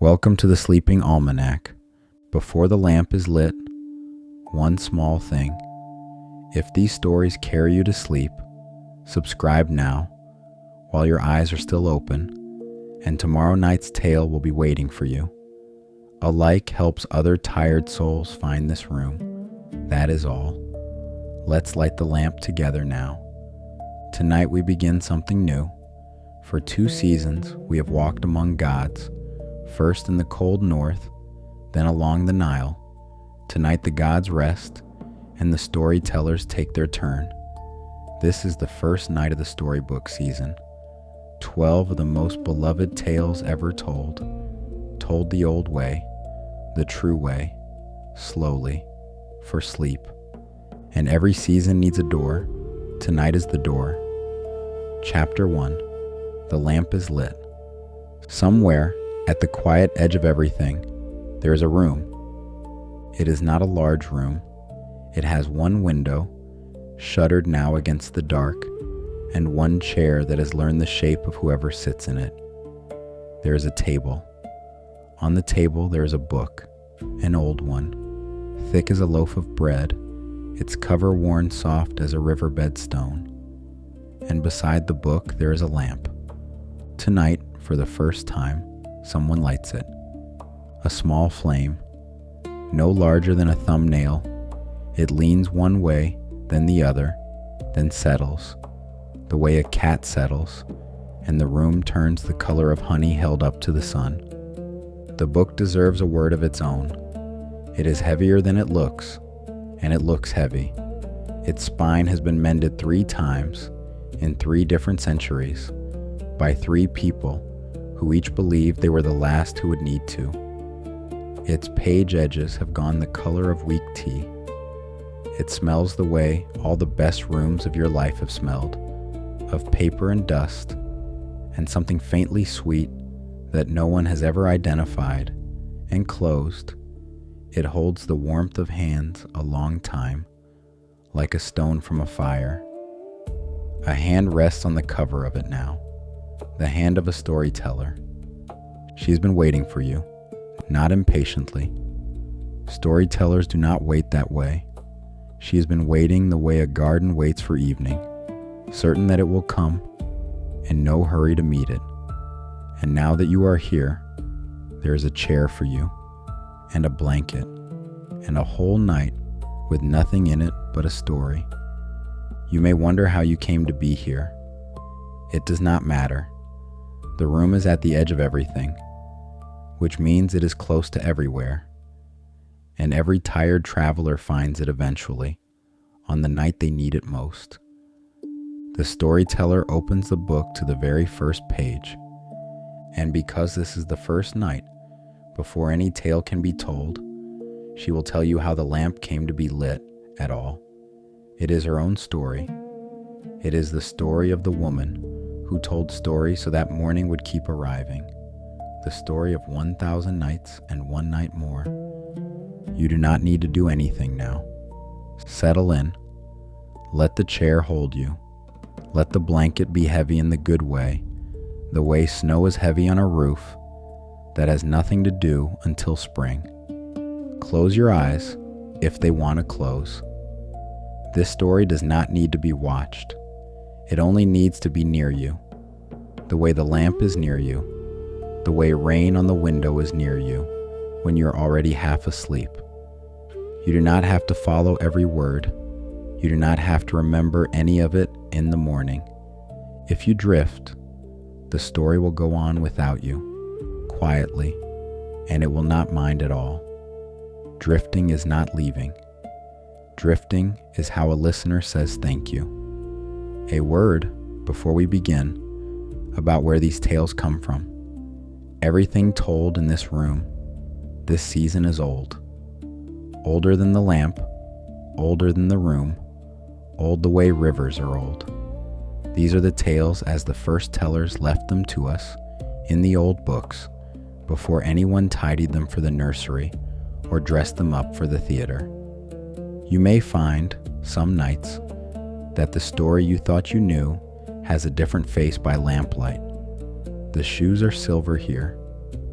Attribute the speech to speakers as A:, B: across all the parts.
A: Welcome to the Sleeping Almanac. Before the lamp is lit, one small thing. If these stories carry you to sleep, subscribe now while your eyes are still open, and tomorrow night's tale will be waiting for you. A like helps other tired souls find this room. That is all. Let's light the lamp together now. Tonight we begin something new. For 2 seasons we have walked among gods, first in the cold north, then along the Nile. Tonight the gods rest, and the storytellers take their turn. This is the first night of the storybook season. 12 of the most beloved tales ever told the old way, the true way, slowly, for sleep. And every season needs a door. Tonight is the door. Chapter 1. The lamp is lit. Somewhere, at the quiet edge of everything, there is a room. It is not a large room. It has one window, shuttered now against the dark, and one chair that has learned the shape of whoever sits in it. There is a table. On the table there is a book, an old one, thick as a loaf of bread, its cover worn soft as a riverbed stone. And beside the book there is a lamp. Tonight, for the first time, someone lights it. A small flame, no larger than a thumbnail. It leans one way, then the other, then settles, the way a cat settles, and the room turns the color of honey held up to the sun. The book deserves a word of its own. It is heavier than it looks, and it looks heavy. Its spine has been mended 3 times, in 3 different centuries, by 3 people who each believed they were the last who would need to. Its page edges have gone the color of weak tea. It smells the way all the best rooms of your life have smelled, of paper and dust, and something faintly sweet that no one has ever identified, and closed. It holds the warmth of hands a long time, like a stone from a fire. A hand rests on the cover of it now, the hand of a storyteller. She's been waiting for you, not impatiently. Storytellers do not wait that way. She has been waiting the way a garden waits for evening, certain that it will come, in no hurry to meet it. And now that you are here, there is a chair for you, and a blanket, and a whole night with nothing in it but a story. You may wonder how you came to be here. It does not matter. The room is at the edge of everything, which means it is close to everywhere. And every tired traveler finds it eventually, on the night they need it most. The storyteller opens the book to the very first page, and because this is the first night, before any tale can be told, she will tell you how the lamp came to be lit at all. It is her own story. It is the story of the woman who told stories so that morning would keep arriving. The story of 1,000 nights and one night more. You do not need to do anything now. Settle in. Let the chair hold you. Let the blanket be heavy in the good way, the way snow is heavy on a roof that has nothing to do until spring. Close your eyes if they want to close. This story does not need to be watched. It only needs to be near you, the way the lamp is near you, the way rain on the window is near you when you're already half asleep. You do not have to follow every word. You do not have to remember any of it in the morning. If you drift, the story will go on without you, quietly, and it will not mind at all. Drifting is not leaving. Drifting is how a listener says thank you. A word, before we begin, about where these tales come from. Everything told in this room, this season is old. Older than the lamp, older than the room, old the way rivers are old. These are the tales as the first tellers left them to us in the old books before anyone tidied them for the nursery or dressed them up for the theater. You may find, some nights, that the story you thought you knew has a different face by lamplight. The shoes are silver here,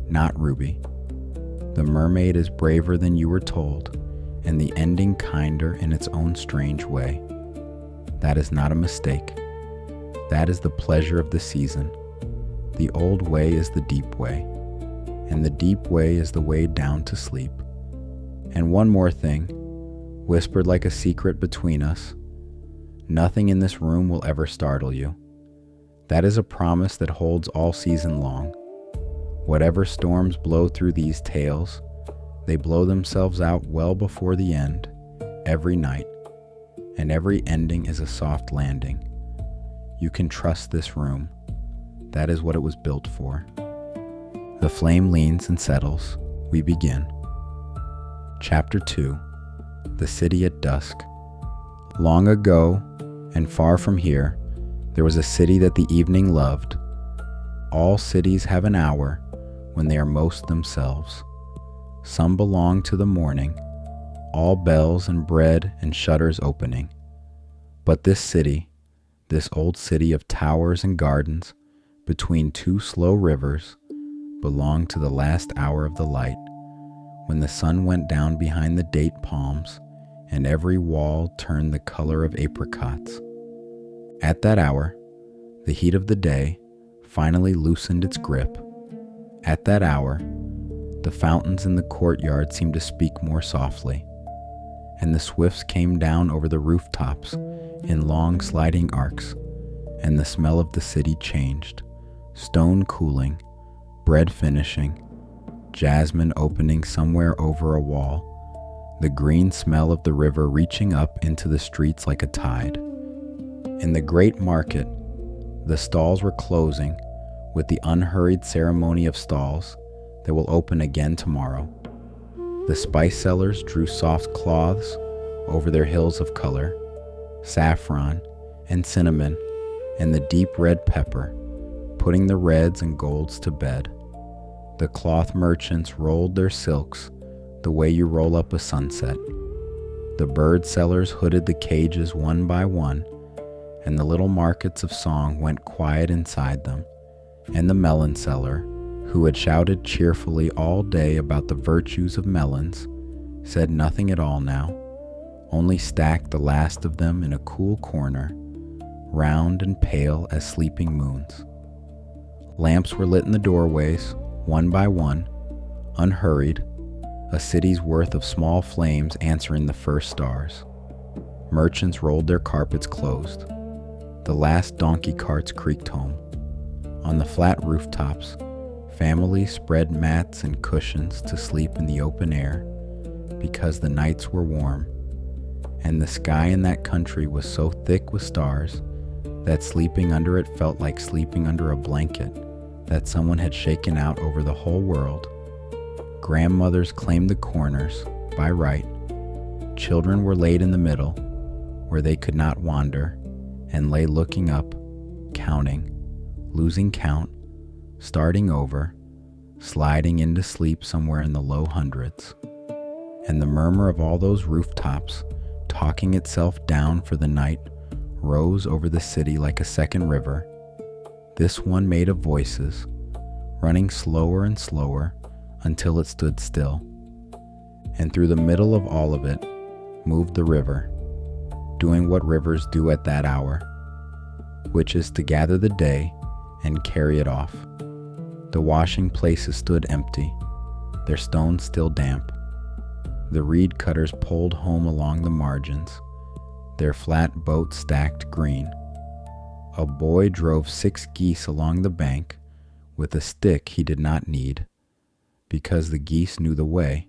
A: not Ruby. The mermaid is braver than you were told, and the ending kinder in its own strange way. That is not a mistake. That is the pleasure of the season. The old way is the deep way, and the deep way is the way down to sleep. And one more thing, whispered like a secret between us, nothing in this room will ever startle you. That is a promise that holds all season long. Whatever storms blow through these tales, they blow themselves out well before the end, every night, and every ending is a soft landing. You can trust this room. That is what it was built for. The flame leans and settles. We begin. Chapter 2. The City at Dusk. Long ago, and far from here, there was a city that the evening loved. All cities have an hour when they are most themselves. Some belong to the morning, all bells and bread and shutters opening. But this city, this old city of towers and gardens, between two slow rivers, belonged to the last hour of the light, when the sun went down behind the date palms and every wall turned the color of apricots. At that hour, the heat of the day finally loosened its grip. At that hour, the fountains in the courtyard seemed to speak more softly, and the swifts came down over the rooftops in long sliding arcs, and the smell of the city changed, stone cooling, bread finishing, jasmine opening somewhere over a wall, the green smell of the river reaching up into the streets like a tide. In the great market, the stalls were closing with the unhurried ceremony of stalls that will open again tomorrow. The spice sellers drew soft cloths over their hills of color, saffron and cinnamon and the deep red pepper, putting the reds and golds to bed. The cloth merchants rolled their silks the way you roll up a sunset. The bird sellers hooded the cages one by one, and the little markets of song went quiet inside them, and the melon seller, who had shouted cheerfully all day about the virtues of melons, said nothing at all now, only stacked the last of them in a cool corner, round and pale as sleeping moons. Lamps were lit in the doorways, one by one, unhurried, a city's worth of small flames answering the first stars. Merchants rolled their carpets closed. The last donkey carts creaked home. On the flat rooftops, families spread mats and cushions to sleep in the open air because the nights were warm, and the sky in that country was so thick with stars that sleeping under it felt like sleeping under a blanket that someone had shaken out over the whole world. Grandmothers claimed the corners by right. Children were laid in the middle, where they could not wander, and lay looking up, counting, losing count, starting over, sliding into sleep somewhere in the low hundreds. And the murmur of all those rooftops, talking itself down for the night, rose over the city like a second river, this one made of voices, running slower and slower until it stood still. And through the middle of all of it moved the river, doing what rivers do at that hour, which is to gather the day and carry it off. The washing places stood empty, their stones still damp. The reed cutters poled home along the margins, their flat boats stacked green. A boy drove 6 geese along the bank with a stick he did not need, because the geese knew the way,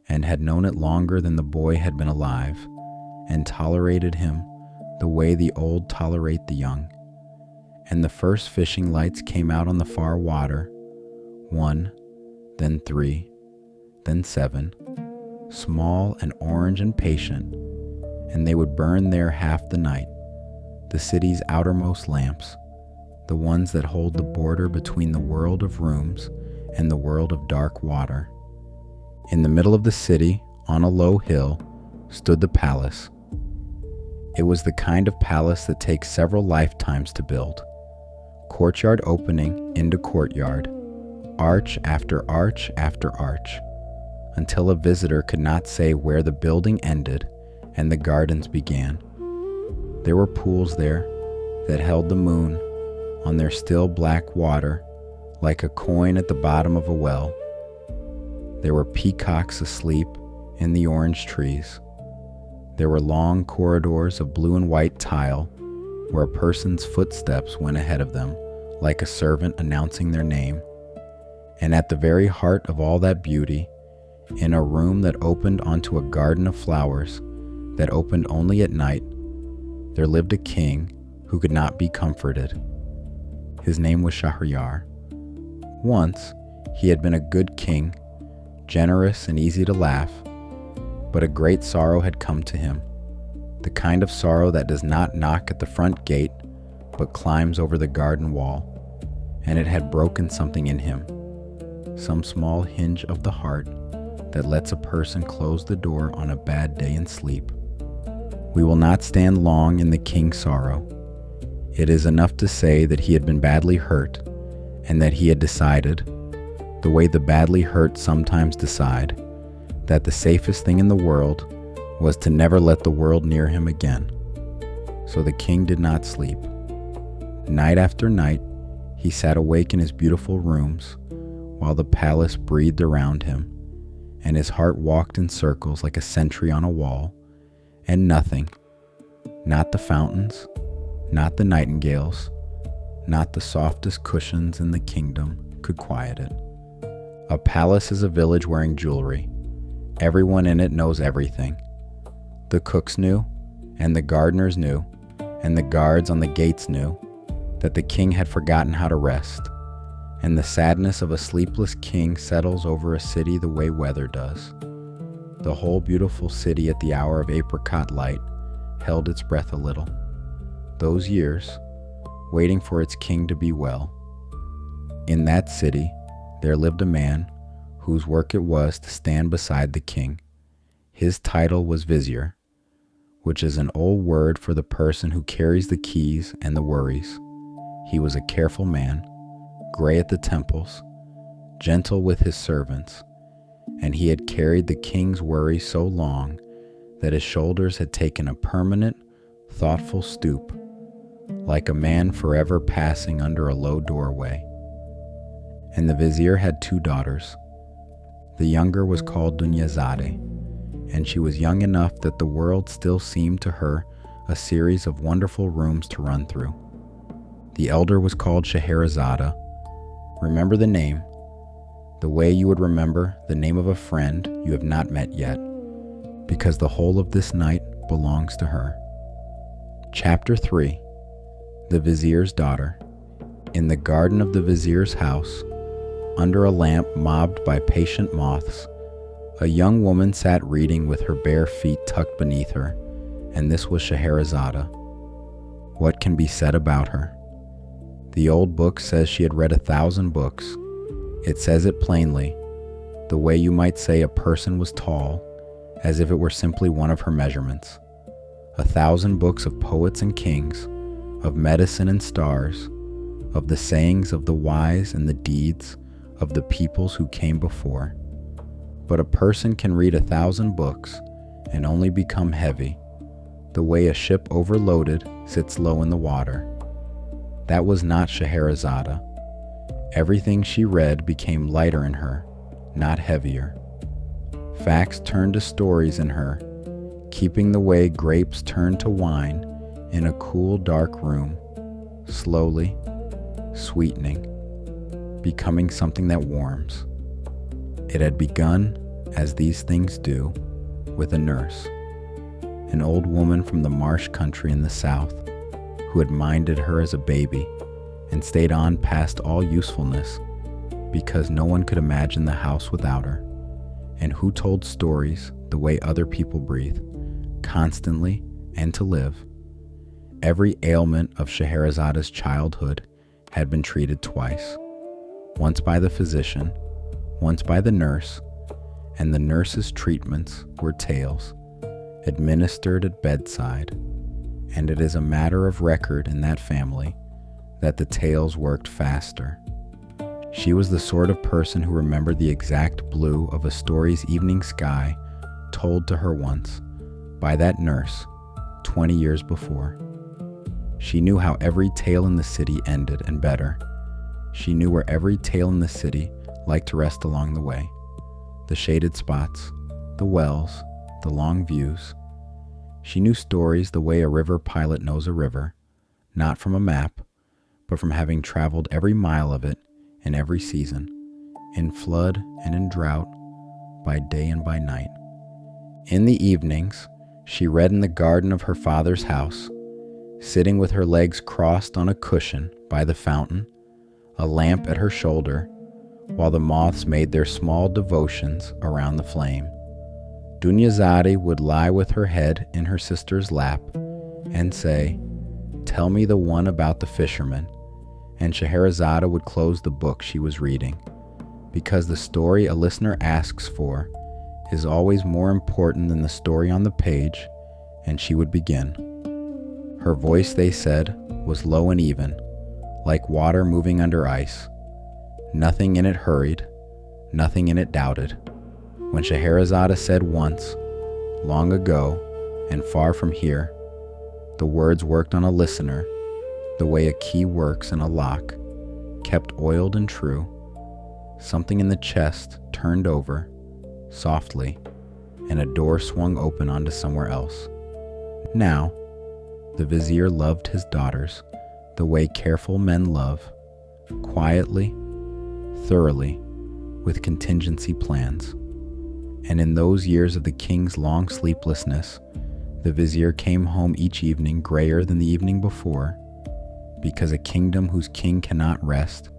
A: and had known it longer than the boy had been alive, and tolerated him the way the old tolerate the young. And the first fishing lights came out on the far water, 1, then 3, then 7, small and orange and patient, and they would burn there half the night, the city's outermost lamps, the ones that hold the border between the world of rooms and the world of dark water. In the middle of the city, on a low hill, stood the palace. It was the kind of palace that takes several lifetimes to build. Courtyard opening into courtyard, arch after arch after arch, until a visitor could not say where the building ended and the gardens began. There were pools there that held the moon on their still black water like a coin at the bottom of a well. There were peacocks asleep in the orange trees. There were long corridors of blue and white tile where a person's footsteps went ahead of them like a servant announcing their name. And at the very heart of all that beauty, in a room that opened onto a garden of flowers that opened only at night, there lived a king who could not be comforted. His name was Shahryar. Once, he had been a good king, generous and easy to laugh, but a great sorrow had come to him, the kind of sorrow that does not knock at the front gate, but climbs over the garden wall, and it had broken something in him, some small hinge of the heart that lets a person close the door on a bad day and sleep. We will not stand long in the king's sorrow. It is enough to say that he had been badly hurt, and that he had decided, the way the badly hurt sometimes decide, that the safest thing in the world was to never let the world near him again. So the king did not sleep. Night after night, he sat awake in his beautiful rooms, while the palace breathed around him, and his heart walked in circles like a sentry on a wall, and nothing, not the fountains, not the nightingales, not the softest cushions in the kingdom, could quiet it. A palace is a village wearing jewelry. Everyone in it knows everything. The cooks knew, and the gardeners knew, and the guards on the gates knew that the king had forgotten how to rest, and the sadness of a sleepless king settles over a city the way weather does. The whole beautiful city at the hour of apricot light held its breath a little. Those years, waiting for its king to be well. In that city, there lived a man whose work it was to stand beside the king. His title was Vizier, which is an old word for the person who carries the keys and the worries. He was a careful man, gray at the temples, gentle with his servants, and he had carried the king's worry so long that his shoulders had taken a permanent, thoughtful stoop, like a man forever passing under a low doorway. And the vizier had 2 daughters. The younger was called Dunyazade, and she was young enough that the world still seemed to her a series of wonderful rooms to run through. The elder was called Scheherazade. Remember the name, the way you would remember the name of a friend you have not met yet, because the whole of this night belongs to her. Chapter 3. The Vizier's Daughter. In the garden of the Vizier's house, under a lamp mobbed by patient moths, a young woman sat reading with her bare feet tucked beneath her, and this was Scheherazade. What can be said about her? The old book says she had read 1,000 books. It says it plainly, the way you might say a person was tall, as if it were simply one of her measurements. 1,000 books of poets and kings, of medicine and stars, of the sayings of the wise and the deeds of the peoples who came before. But a person can read 1,000 books and only become heavy, the way a ship overloaded sits low in the water. That was not Scheherazade. Everything she read became lighter in her, not heavier. Facts turned to stories in her, keeping the way grapes turn to wine in a cool, dark room, slowly, sweetening, becoming something that warms. It had begun, as these things do, with a nurse, an old woman from the marsh country in the south, who had minded her as a baby and stayed on past all usefulness because no one could imagine the house without her, and who told stories the way other people breathe, constantly and to live. Every ailment of Scheherazade's childhood had been treated twice, once by the physician, once by the nurse, and the nurse's treatments were tales, administered at bedside, and it is a matter of record in that family that the tales worked faster. She was the sort of person who remembered the exact blue of a story's evening sky told to her once by that nurse 20 years before. She knew how every tale in the city ended, and better, she knew where every tale in the city liked to rest along the way. The shaded spots, the wells, the long views. She knew stories the way a river pilot knows a river, not from a map, but from having traveled every mile of it in every season, in flood and in drought, by day and by night. In the evenings, she read in the garden of her father's house, sitting with her legs crossed on a cushion by the fountain, a lamp at her shoulder, while the moths made their small devotions around the flame. Dunyazade would lie with her head in her sister's lap and say, "Tell me the one about the fisherman," and Scheherazade would close the book she was reading, because the story a listener asks for is always more important than the story on the page, and she would begin. Her voice, they said, was low and even, like water moving under ice. Nothing in it hurried, nothing in it doubted. When Scheherazade said once, long ago and far from here, the words worked on a listener the way a key works in a lock, kept oiled and true. Something in the chest turned over, softly, and a door swung open onto somewhere else. Now, the Vizier loved his daughters the way careful men love, quietly, thoroughly, with contingency plans. And in those years of the king's long sleeplessness, the Vizier came home each evening grayer than the evening before, because a kingdom whose king cannot rest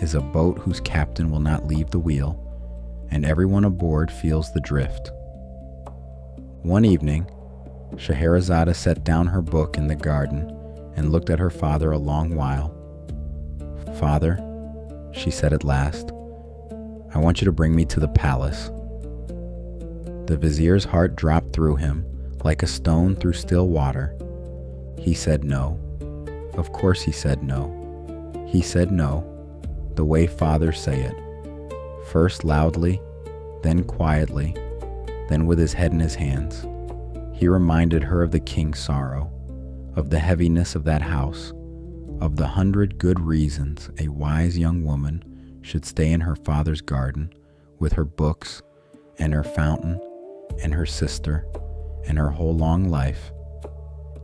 A: is a boat whose captain will not leave the wheel, and everyone aboard feels the drift. One evening, Scheherazade set down her book in the garden and looked at her father a long while. "Father," she said at last, "I want you to bring me to the palace." The Vizier's heart dropped through him like a stone through still water. He said no. Of course he said no. He said no, the way fathers say it, first loudly, then quietly, then with his head in his hands. He reminded her of the king's sorrow, of the heaviness of that house, of the 100 good reasons a wise young woman should stay in her father's garden with her books and her fountain and her sister and her whole long life.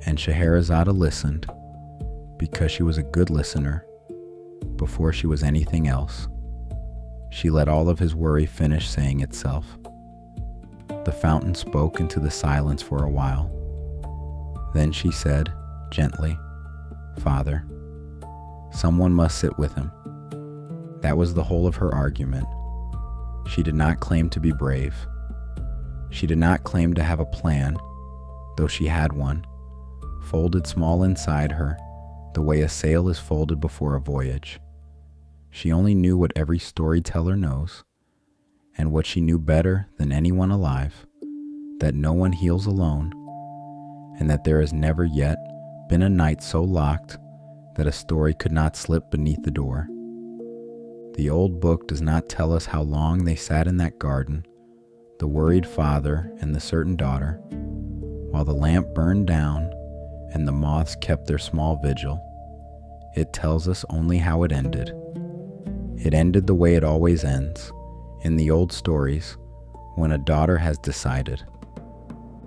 A: And Scheherazade listened, because she was a good listener, before she was anything else. She let all of his worry finish saying itself. The fountain spoke into the silence for a while. Then she said, gently, "Father, someone must sit with him." That was the whole of her argument. She did not claim to be brave. She did not claim to have a plan, though she had one, folded small inside her, the way a sail is folded before a voyage. She only knew what every storyteller knows, and what she knew better than anyone alive, that no one heals alone, and that there has never yet been a night so locked that a story could not slip beneath the door. The old book does not tell us how long they sat in that garden, the worried father and the certain daughter, while the lamp burned down and the moths kept their small vigil. It tells us only how it ended. It ended the way it always ends, in the old stories, when a daughter has decided.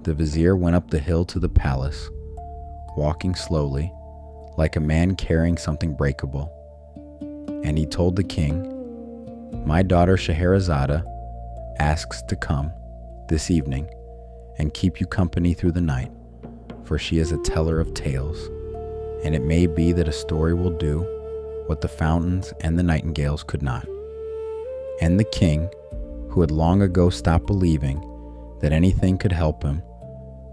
A: The Vizier went up the hill to the palace, walking slowly, like a man carrying something breakable. And he told the king, "My daughter Scheherazade asks to come this evening and keep you company through the night, for she is a teller of tales, and it may be that a story will do what the fountains and the nightingales could not." And the king, who had long ago stopped believing that anything could help him,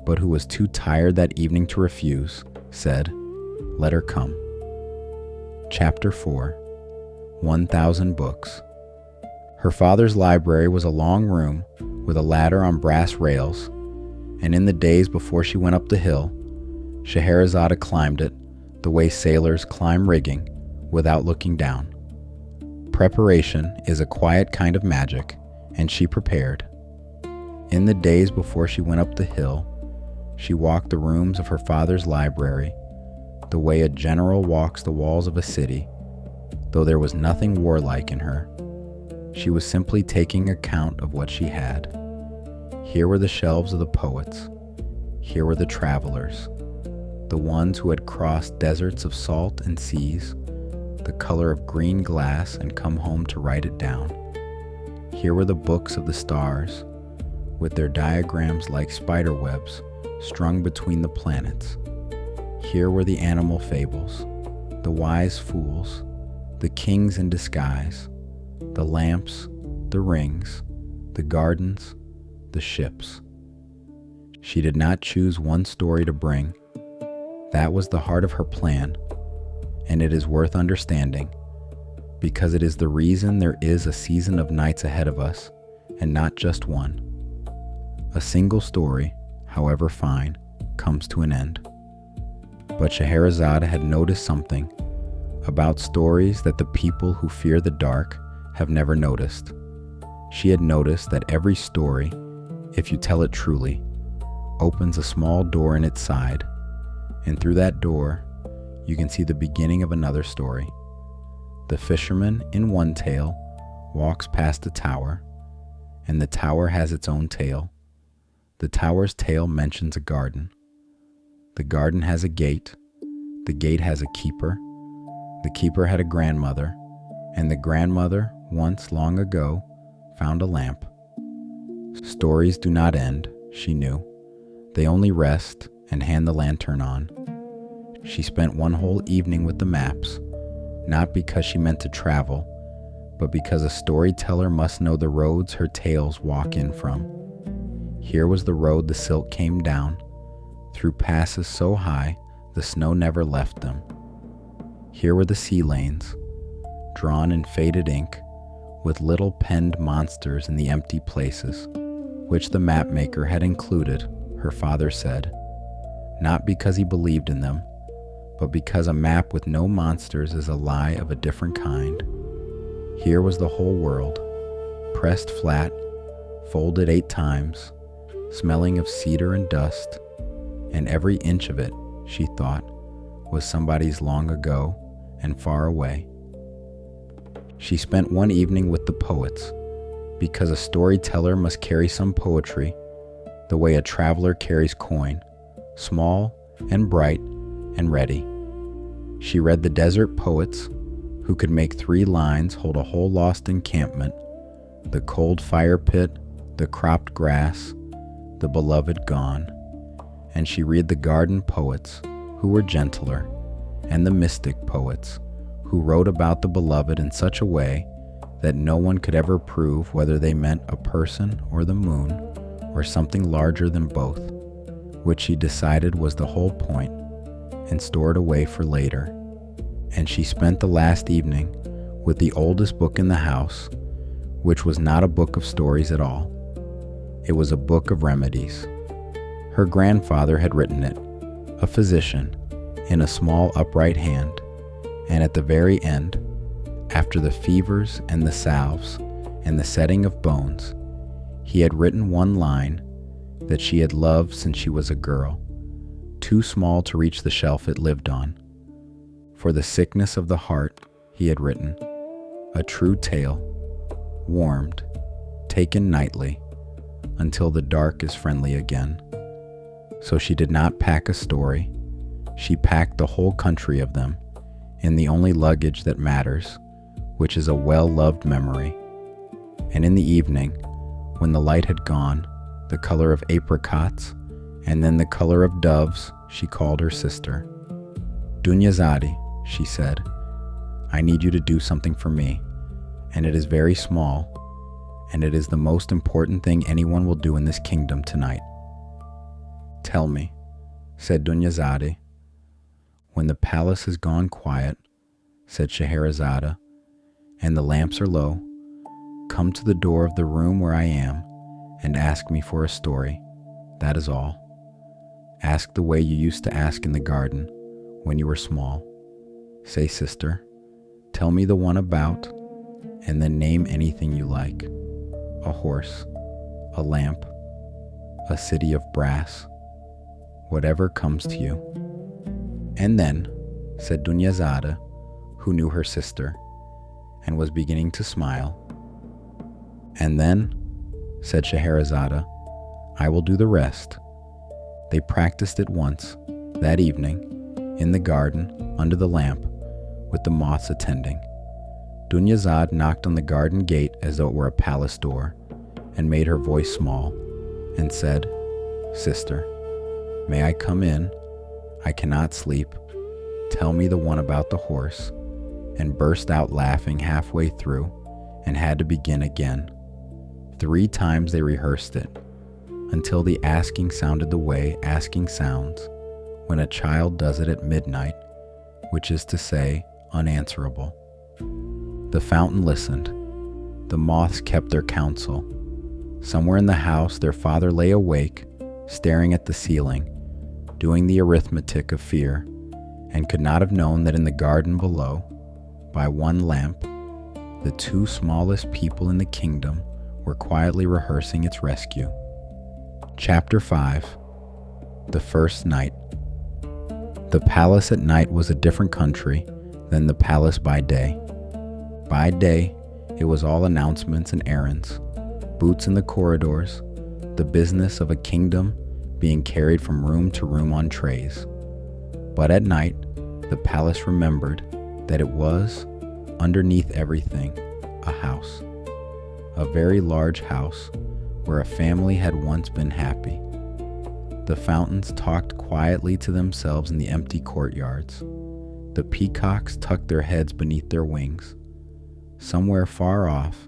A: but who was too tired that evening to refuse, said, "Let her come." Chapter 4. 1,000 Books. Her father's library was a long room with a ladder on brass rails, and in the days before she went up the hill, Scheherazade climbed it the way sailors climb rigging, without looking down. Preparation is a quiet kind of magic, and she prepared. In the days before she went up the hill, she walked the rooms of her father's library, the way a general walks the walls of a city, though there was nothing warlike in her. She was simply taking account of what she had. Here were the shelves of the poets. Here were the travelers, the ones who had crossed deserts of salt and seas, the color of green glass, and come home to write it down. Here were the books of the stars, with their diagrams like spider webs strung between the planets. Here were the animal fables, the wise fools, the kings in disguise, the lamps, the rings, the gardens, the ships. She did not choose one story to bring. That was the heart of her plan, and it is worth understanding, because it is the reason there is a season of nights ahead of us, and not just one. A single story, however fine, comes to an end. But Scheherazade had noticed something about stories that the people who fear the dark have never noticed. She had noticed that every story, if you tell it truly, opens a small door in its side, and through that door, you can see the beginning of another story. The fisherman in one tale walks past a tower, and the tower has its own tale. The tower's tale mentions a garden. The garden has a gate. The gate has a keeper. The keeper had a grandmother, and the grandmother, once long ago, found a lamp. Stories do not end, she knew. They only rest and hand the lantern on. She spent one whole evening with the maps, not because she meant to travel, but because a storyteller must know the roads her tales walk in from. Here was the road the silk came down, through passes so high the snow never left them. Here were the sea lanes, drawn in faded ink, with little penned monsters in the empty places, which the mapmaker had included, her father said, not because he believed in them, but because a map with no monsters is a lie of a different kind. Here was the whole world, pressed flat, folded 8 times, smelling of cedar and dust, and every inch of it, she thought, was somebody's long ago and far away. She spent one evening with the poets, because a storyteller must carry some poetry, the way a traveler carries coin, small and bright and ready. She read the desert poets, who could make 3 lines hold a whole lost encampment, the cold fire pit, the cropped grass, the beloved gone. And she read the garden poets, who were gentler, and the mystic poets, who wrote about the beloved in such a way that no one could ever prove whether they meant a person or the moon, or something larger than both, which she decided was the whole point, and stored away for later. And she spent the last evening with the oldest book in the house, which was not a book of stories at all. It was a book of remedies. Her grandfather had written it, a physician, in a small upright hand, and at the very end, after the fevers and the salves and the setting of bones, he had written one line that she had loved since she was a girl, too small to reach the shelf it lived on. For the sickness of the heart, he had written, a true tale, warmed, taken nightly, until the dark is friendly again. So she did not pack a story. She packed the whole country of them in the only luggage that matters, which is a well-loved memory. And in the evening, when the light had gone, the color of apricots, and then the color of doves, she called her sister. Dunyazadi, she said, I need you to do something for me, and it is very small, and it is the most important thing anyone will do in this kingdom tonight. Tell me, said Dunyazadi. When the palace has gone quiet, said Scheherazade, and the lamps are low, come to the door of the room where I am and ask me for a story. That is all. Ask the way you used to ask in the garden when you were small. Say, sister, tell me the one about, and then name anything you like. A horse, a lamp, a city of brass, whatever comes to you. And then, said Dunyazada, who knew her sister, and was beginning to smile. And then, said Scheherazade, I will do the rest. They practiced it once, that evening, in the garden, under the lamp, with the moths attending. Dunyazad knocked on the garden gate as though it were a palace door, and made her voice small, and said, Sister, may I come in? I cannot sleep. Tell me the one about the horse, and burst out laughing halfway through, and had to begin again. 3 times they rehearsed it, until the asking sounded the way asking sounds, when a child does it at midnight, which is to say, unanswerable. The fountain listened. The moths kept their counsel. Somewhere in the house their father lay awake, staring at the ceiling, doing the arithmetic of fear, and could not have known that in the garden below, by one lamp, the 2 smallest people in the kingdom were quietly rehearsing its rescue. Chapter 5. The First Night. The palace at night was a different country than the palace by day. By day, it was all announcements and errands, boots in the corridors, the business of a kingdom being carried from room to room on trays. But at night, the palace remembered that it was, underneath everything, a house. A very large house where a family had once been happy. The fountains talked quietly to themselves in the empty courtyards. The peacocks tucked their heads beneath their wings. Somewhere far off,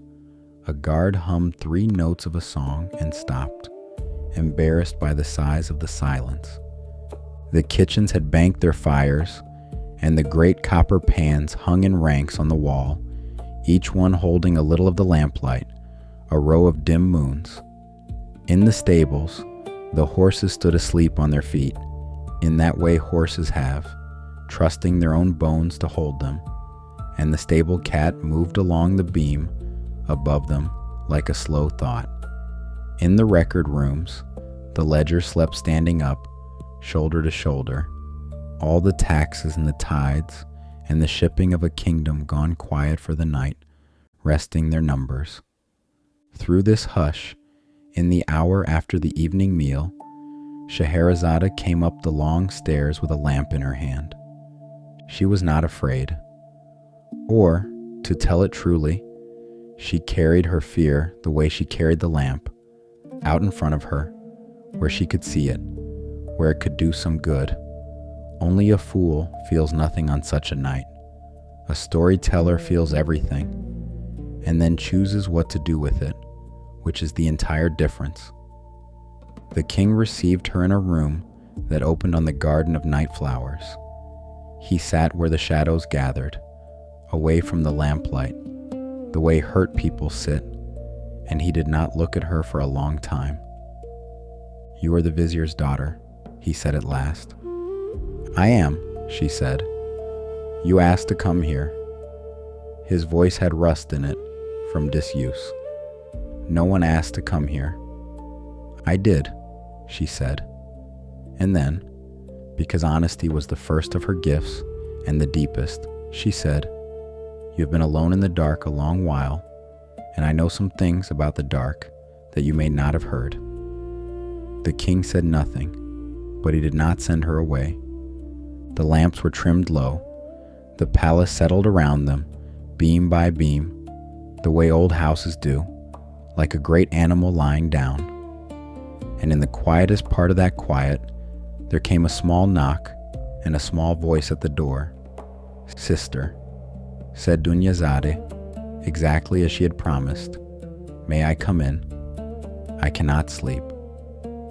A: a guard hummed 3 notes of a song and stopped, embarrassed by the size of the silence. The kitchens had banked their fires, and the great copper pans hung in ranks on the wall, each one holding a little of the lamplight, a row of dim moons. In the stables, the horses stood asleep on their feet, in that way horses have, trusting their own bones to hold them, and the stable cat moved along the beam above them like a slow thought. In the record rooms, the ledger slept standing up, shoulder to shoulder, all the taxes and the tithes and the shipping of a kingdom gone quiet for the night, resting their numbers. Through this hush, in the hour after the evening meal, Scheherazade came up the long stairs with a lamp in her hand. She was not afraid. Or, to tell it truly, she carried her fear the way she carried the lamp, out in front of her, where she could see it, where it could do some good. Only a fool feels nothing on such a night. A storyteller feels everything, and then chooses what to do with it, which is the entire difference. The king received her in a room that opened on the garden of night flowers. He sat where the shadows gathered, away from the lamplight, the way hurt people sit, and he did not look at her for a long time. You are the vizier's daughter, he said at last. I am, she said. You asked to come here. His voice had rust in it from disuse. No one asked to come here. I did, she said. And then, because honesty was the first of her gifts and the deepest, she said, You have been alone in the dark a long while, and I know some things about the dark that you may not have heard. The king said nothing, but he did not send her away. The lamps were trimmed low. The palace settled around them, beam by beam, the way old houses do, like a great animal lying down. And in the quietest part of that quiet, there came a small knock and a small voice at the door. Sister, said Dunyazade, exactly as she had promised, may I come in? I cannot sleep.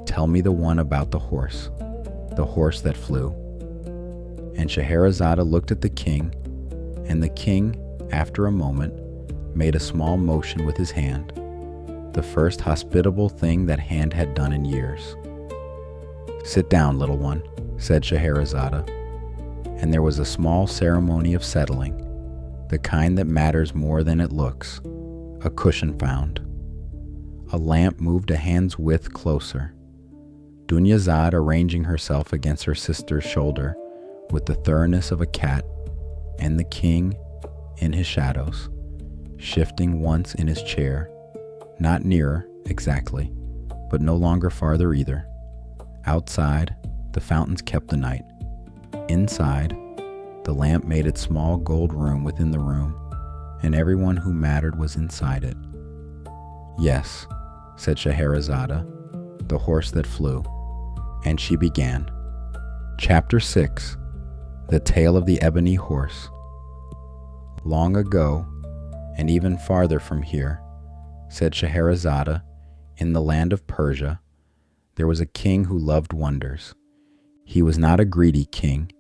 A: Tell me the one about the horse that flew. And Scheherazade looked at the king, and the king, after a moment, made a small motion with his hand, the first hospitable thing that hand had done in years. Sit down, little one, said Scheherazade, and there was a small ceremony of settling. the kind that matters more than it looks, a cushion found. A lamp moved a hand's width closer. Dunyazad arranging herself against her sister's shoulder with the thoroughness of a cat, and the king in his shadows, shifting once in his chair, not nearer exactly, but no longer farther either. Outside, the fountains kept the night. Inside, the lamp made its small gold room within the room, and everyone who mattered was inside it. Yes, said Scheherazade, the horse that flew, and she began. Chapter 6, The Tale of the Ebony Horse. Long ago, and even farther from here, said Scheherazade, in the land of Persia, there was a king who loved wonders. He was not a greedy king.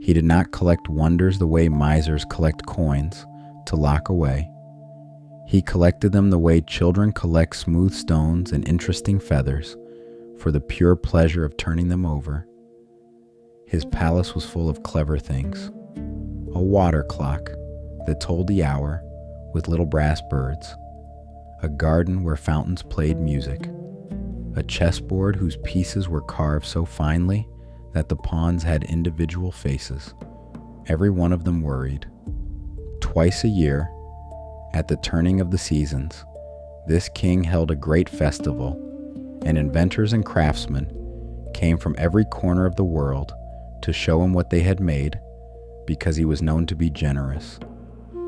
A: He did not collect wonders the way misers collect coins to lock away. He collected them the way children collect smooth stones and interesting feathers for the pure pleasure of turning them over. His palace was full of clever things. A water clock that told the hour with little brass birds. A garden where fountains played music. A chessboard whose pieces were carved so finely that the pawns had individual faces. Every one of them worried. Twice a year, at the turning of the seasons, this king held a great festival, and inventors and craftsmen came from every corner of the world to show him what they had made, because he was known to be generous,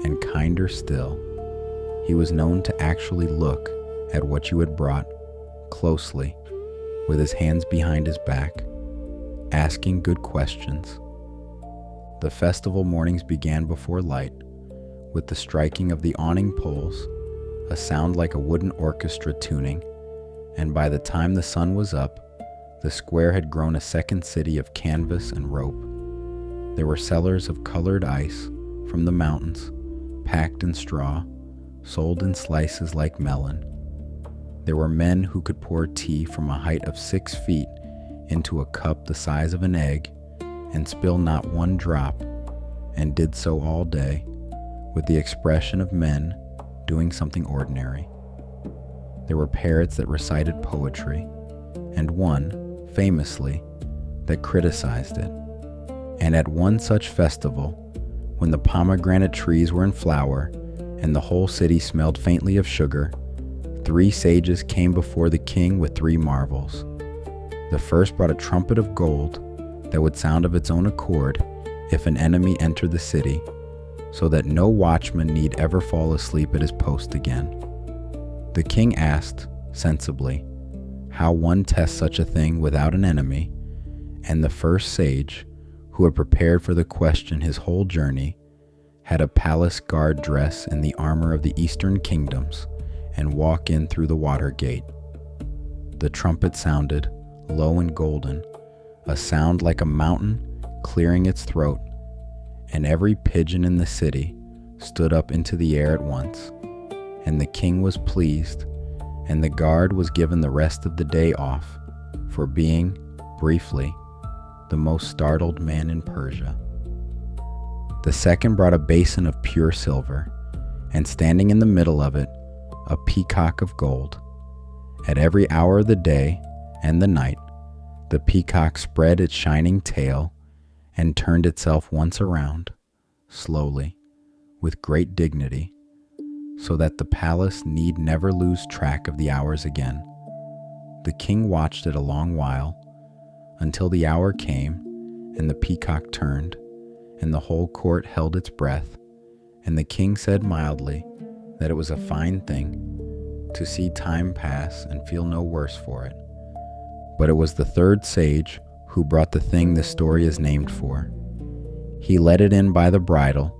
A: and kinder still, he was known to actually look at what you had brought closely, with his hands behind his back, asking good questions. The festival mornings began before light, with the striking of the awning poles, a sound like a wooden orchestra tuning, and by the time the sun was up, the square had grown a second city of canvas and rope. There were sellers of colored ice from the mountains, packed in straw, sold in slices like melon. There were men who could pour tea from a height of 6 feet into a cup the size of an egg and spill not one drop, and did so all day, with the expression of men doing something ordinary. There were parrots that recited poetry, and one, famously, that criticized it. And at one such festival, when the pomegranate trees were in flower, and the whole city smelled faintly of sugar, 3 sages came before the king with 3 marvels. The first brought a trumpet of gold that would sound of its own accord if an enemy entered the city, so that no watchman need ever fall asleep at his post again. The king asked, sensibly, how one tests such a thing without an enemy, and the first sage, who had prepared for the question his whole journey, had a palace guard dress in the armor of the eastern kingdoms, and walk in through the water gate. The trumpet sounded, low and golden, a sound like a mountain clearing its throat, and every pigeon in the city stood up into the air at once, and the king was pleased, and the guard was given the rest of the day off for being, briefly, the most startled man in Persia. The second brought a basin of pure silver, and standing in the middle of it, a peacock of gold. At every hour of the day and the night, the peacock spread its shining tail and turned itself once around, slowly, with great dignity, so that the palace need never lose track of the hours again. The king watched it a long while, until the hour came, and the peacock turned, and the whole court held its breath, and the king said mildly that it was a fine thing to see time pass and feel no worse for it. But it was the third sage who brought the thing the story is named for. He led it in by the bridle,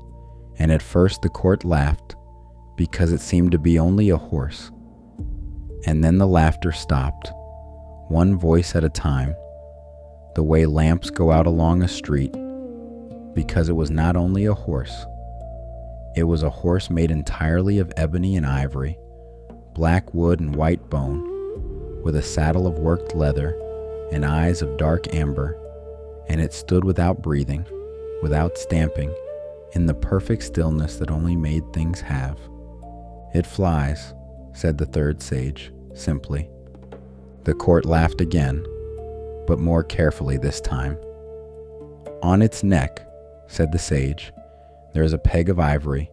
A: and at first the court laughed, because it seemed to be only a horse. And then the laughter stopped, one voice at a time, the way lamps go out along a street, because it was not only a horse. It was a horse made entirely of ebony and ivory, black wood and white bone, with a saddle of worked leather and eyes of dark amber, and it stood without breathing, without stamping, in the perfect stillness that only made things have. "It flies," said the third sage, simply. The court laughed again, but more carefully this time. "On its neck," said the sage, "there is a peg of ivory.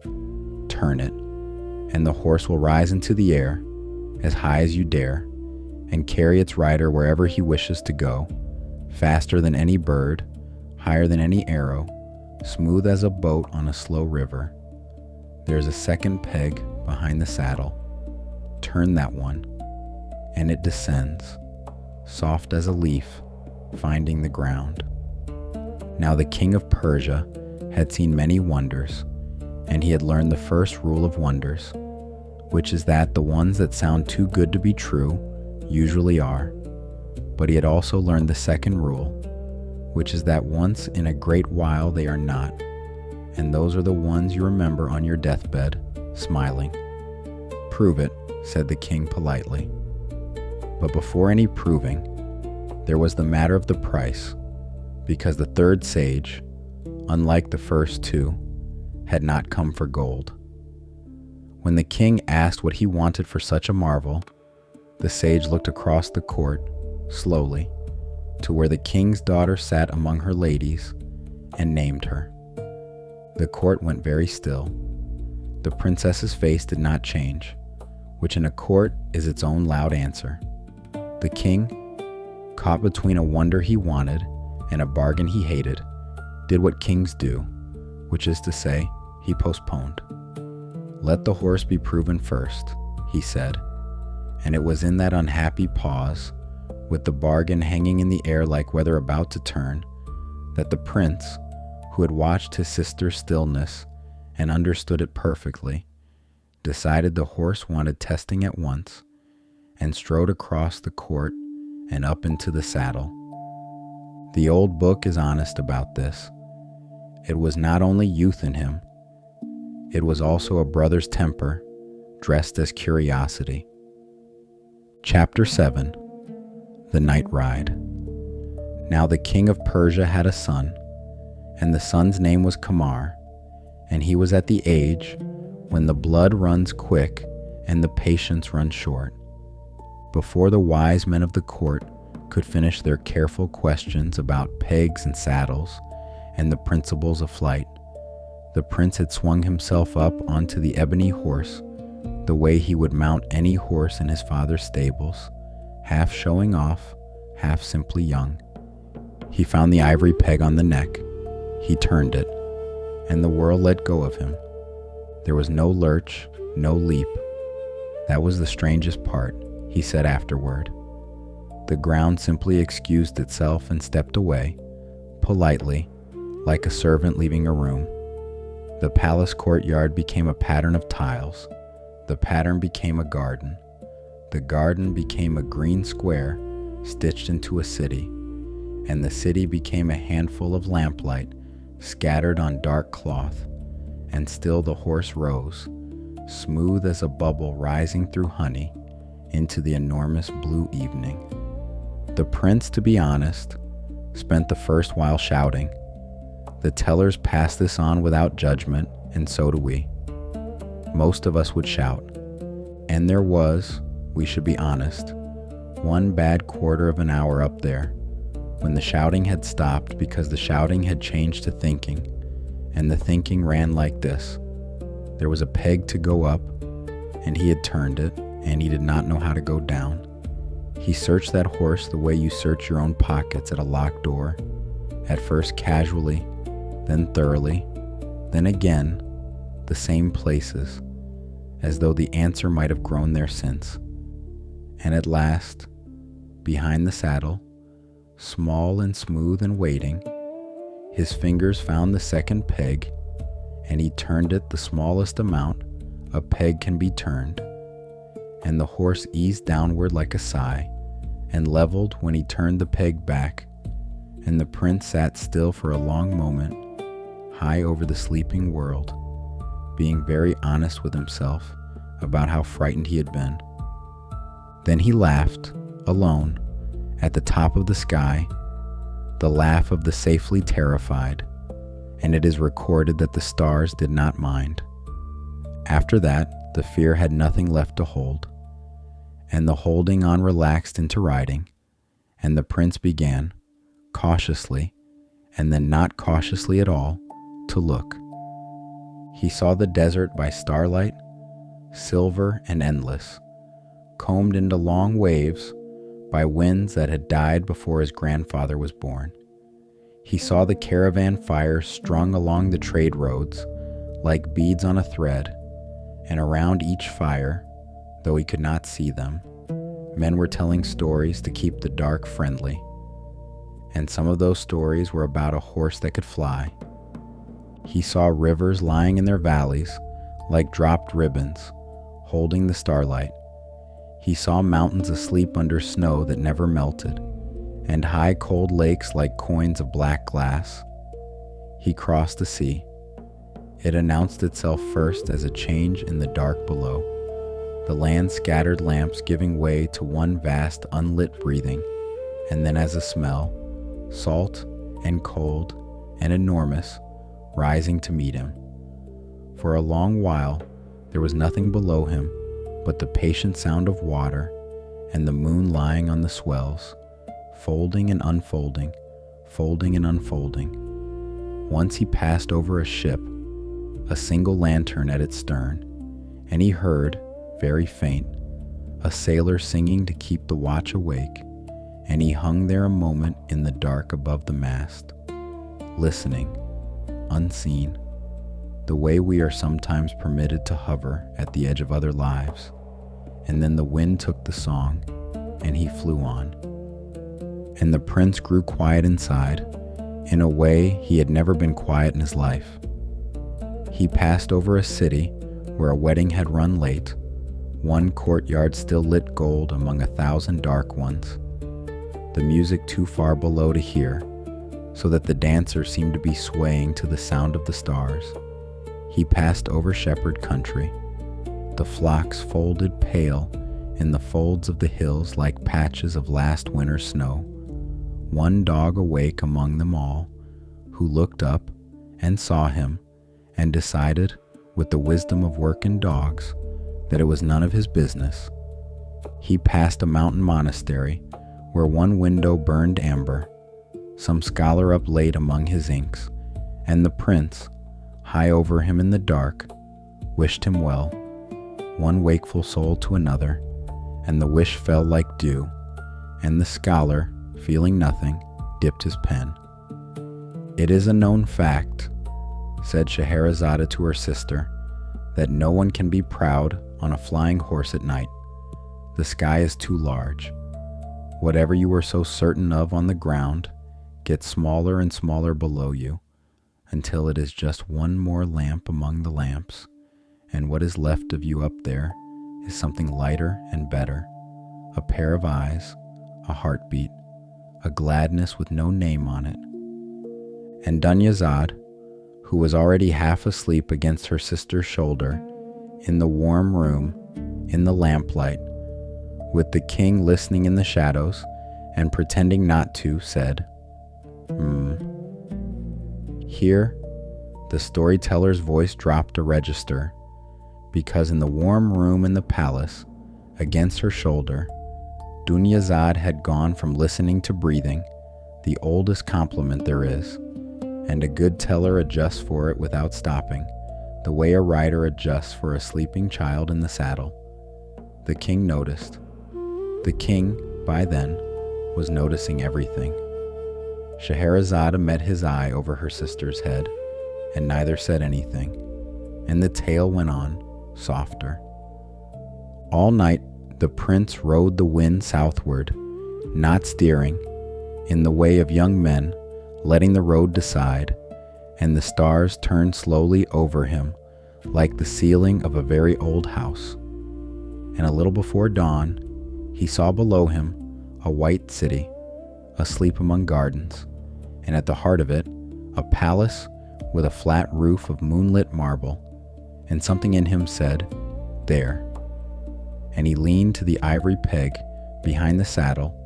A: Turn it, and the horse will rise into the air, as high as you dare, and carry its rider wherever he wishes to go, faster than any bird, higher than any arrow, smooth as a boat on a slow river. There is a second peg behind the saddle. Turn that one, and it descends, soft as a leaf, finding the ground." Now the king of Persia had seen many wonders, and he had learned the first rule of wonders, which is that the ones that sound too good to be true usually are. But he had also learned the second rule, which is that once in a great while they are not, and those are the ones you remember on your deathbed, smiling. "Prove it," said the king politely. But before any proving, there was the matter of the price, because the third sage, unlike the first two, had not come for gold. When the king asked what he wanted for such a marvel, the sage looked across the court, slowly, to where the king's daughter sat among her ladies, and named her. The court went very still. The princess's face did not change, which in a court is its own loud answer. The king, caught between a wonder he wanted and a bargain he hated, did what kings do, which is to say, he postponed. "Let the horse be proven first," he said, and it was in that unhappy pause, with the bargain hanging in the air like weather about to turn, that the prince, who had watched his sister's stillness and understood it perfectly, decided the horse wanted testing at once, and strode across the court and up into the saddle. The old book is honest about this. It was not only youth in him, it was also a brother's temper, dressed as curiosity. Chapter 7. The Night Ride. Now the king of Persia had a son, and the son's name was Kamar, and he was at the age when the blood runs quick and the patience runs short. Before the wise men of the court could finish their careful questions about pegs and saddles and the principles of flight, the prince had swung himself up onto the ebony horse the way he would mount any horse in his father's stables, half showing off, half simply young. He found the ivory peg on the neck. He turned it, and the world let go of him. There was no lurch, no leap. That was the strangest part, he said afterward. The ground simply excused itself and stepped away, politely, like a servant leaving a room. The palace courtyard became a pattern of tiles. The pattern became a garden. The garden became a green square stitched into a city, and the city became a handful of lamplight scattered on dark cloth, and still the horse rose, smooth as a bubble rising through honey, into the enormous blue evening. The prince, to be honest, spent the first while shouting. The tellers pass this on without judgment, and so do we. Most of us would shout. And there was, we should be honest, one bad quarter of an hour up there, when the shouting had stopped because the shouting had changed to thinking, and the thinking ran like this. There was a peg to go up, and he had turned it, and he did not know how to go down. He searched that horse the way you search your own pockets at a locked door, at first casually, then thoroughly, then again, the same places, as though the answer might have grown there since. And at last, behind the saddle, small and smooth and waiting, his fingers found the second peg, and he turned it the smallest amount a peg can be turned, and the horse eased downward like a sigh, and leveled when he turned the peg back, and the prince sat still for a long moment, high over the sleeping world, being very honest with himself about how frightened he had been. Then he laughed, alone, at the top of the sky, the laugh of the safely terrified, and it is recorded that the stars did not mind. After that, the fear had nothing left to hold, and the holding on relaxed into riding, and the prince began, cautiously, and then not cautiously at all, to look. He saw the desert by starlight, silver and endless, combed into long waves by winds that had died before his grandfather was born. He saw the caravan fires strung along the trade roads like beads on a thread, and around each fire, though he could not see them, men were telling stories to keep the dark friendly. And some of those stories were about a horse that could fly. He saw rivers lying in their valleys like dropped ribbons, holding the starlight. He saw mountains asleep under snow that never melted, and high cold lakes like coins of black glass. He crossed the sea. It announced itself first as a change in the dark below, the land scattered lamps giving way to one vast unlit breathing, and then as a smell, salt and cold and enormous, rising to meet him. For a long while there was nothing below him but the patient sound of water and the moon lying on the swells, folding and unfolding, folding and unfolding. Once he passed over a ship, a single lantern at its stern, and he heard, very faint, a sailor singing to keep the watch awake, and he hung there a moment in the dark above the mast, listening, unseen, the way we are sometimes permitted to hover at the edge of other lives. And then the wind took the song, and he flew on. And the prince grew quiet inside, in a way he had never been quiet in his life. He passed over a city where a wedding had run late, one courtyard still lit gold among 1,000 dark ones, the music too far below to hear, so that the dancers seemed to be swaying to the sound of the stars. He passed over shepherd country, the flocks folded pale in the folds of the hills like patches of last winter's snow, one dog awake among them all, who looked up and saw him and decided, with the wisdom of working dogs, that it was none of his business. He passed a mountain monastery where one window burned amber, some scholar up late among his inks, and the prince, high over him in the dark, wished him well, one wakeful soul to another, and the wish fell like dew, and the scholar, feeling nothing, dipped his pen. It is a known fact, said Scheherazade to her sister, that no one can be proud on a flying horse at night. The sky is too large. Whatever you were so certain of on the ground gets smaller and smaller below you, until it is just one more lamp among the lamps, and what is left of you up there is something lighter and better, a pair of eyes, a heartbeat, a gladness with no name on it. And Dunyazad, who was already half asleep against her sister's shoulder, in the warm room, in the lamplight, with the king listening in the shadows and pretending not to, said, Here, the storyteller's voice dropped a register, because in the warm room in the palace, against her shoulder, Dunyazad had gone from listening to breathing, the oldest compliment there is, and a good teller adjusts for it without stopping, the way a rider adjusts for a sleeping child in the saddle. The king noticed. The king, by then, was noticing everything. Scheherazade met his eye over her sister's head, and neither said anything, and the tale went on, softer. All night the prince rode the wind southward, not steering, in the way of young men, letting the road decide, and the stars turned slowly over him like the ceiling of a very old house. And a little before dawn, he saw below him a white city, asleep among gardens, and at the heart of it, a palace with a flat roof of moonlit marble, and something in him said, There. And he leaned to the ivory peg behind the saddle,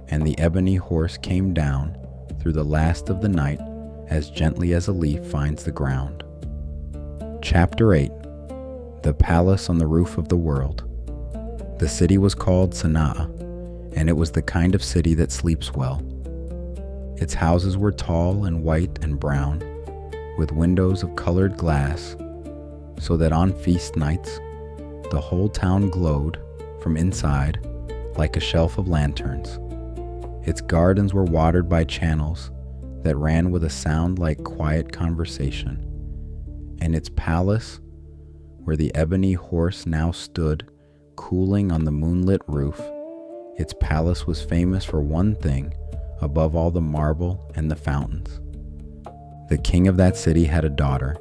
A: and the ebony horse came down through the last of the night as gently as a leaf finds the ground. Chapter 8. The Palace on the Roof of the World. The city was called Sana'a, and it was the kind of city that sleeps well. Its houses were tall and white and brown, with windows of colored glass, so that on feast nights, the whole town glowed from inside like a shelf of lanterns. Its gardens were watered by channels that ran with a sound like quiet conversation, and its palace, where the ebony horse now stood cooling on the moonlit roof, its palace was famous for one thing above all the marble and the fountains. The king of that city had a daughter,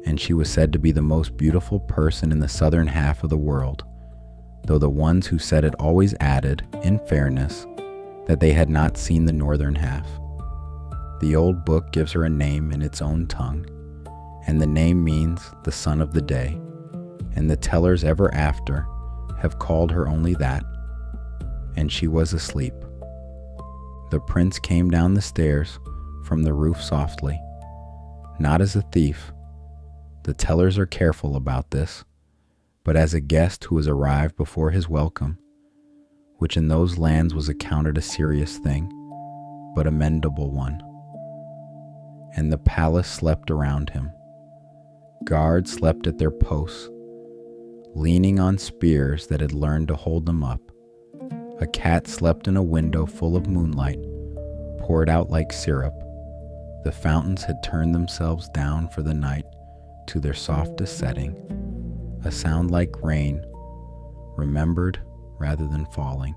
A: and she was said to be the most beautiful person in the southern half of the world, though the ones who said it always added, in fairness, that they had not seen the northern half. The old book gives her a name in its own tongue, and the name means the son of the day, and the tellers ever after have called her only that, and she was asleep. The prince came down the stairs from the roof softly, not as a thief. The tellers are careful about this, but as a guest who has arrived before his welcome, which in those lands was accounted a serious thing, but a mendable one. And the palace slept around him. Guards slept at their posts, leaning on spears that had learned to hold them up. A cat slept in a window full of moonlight, poured out like syrup. The fountains had turned themselves down for the night to their softest setting, a sound like rain, remembered rather than falling.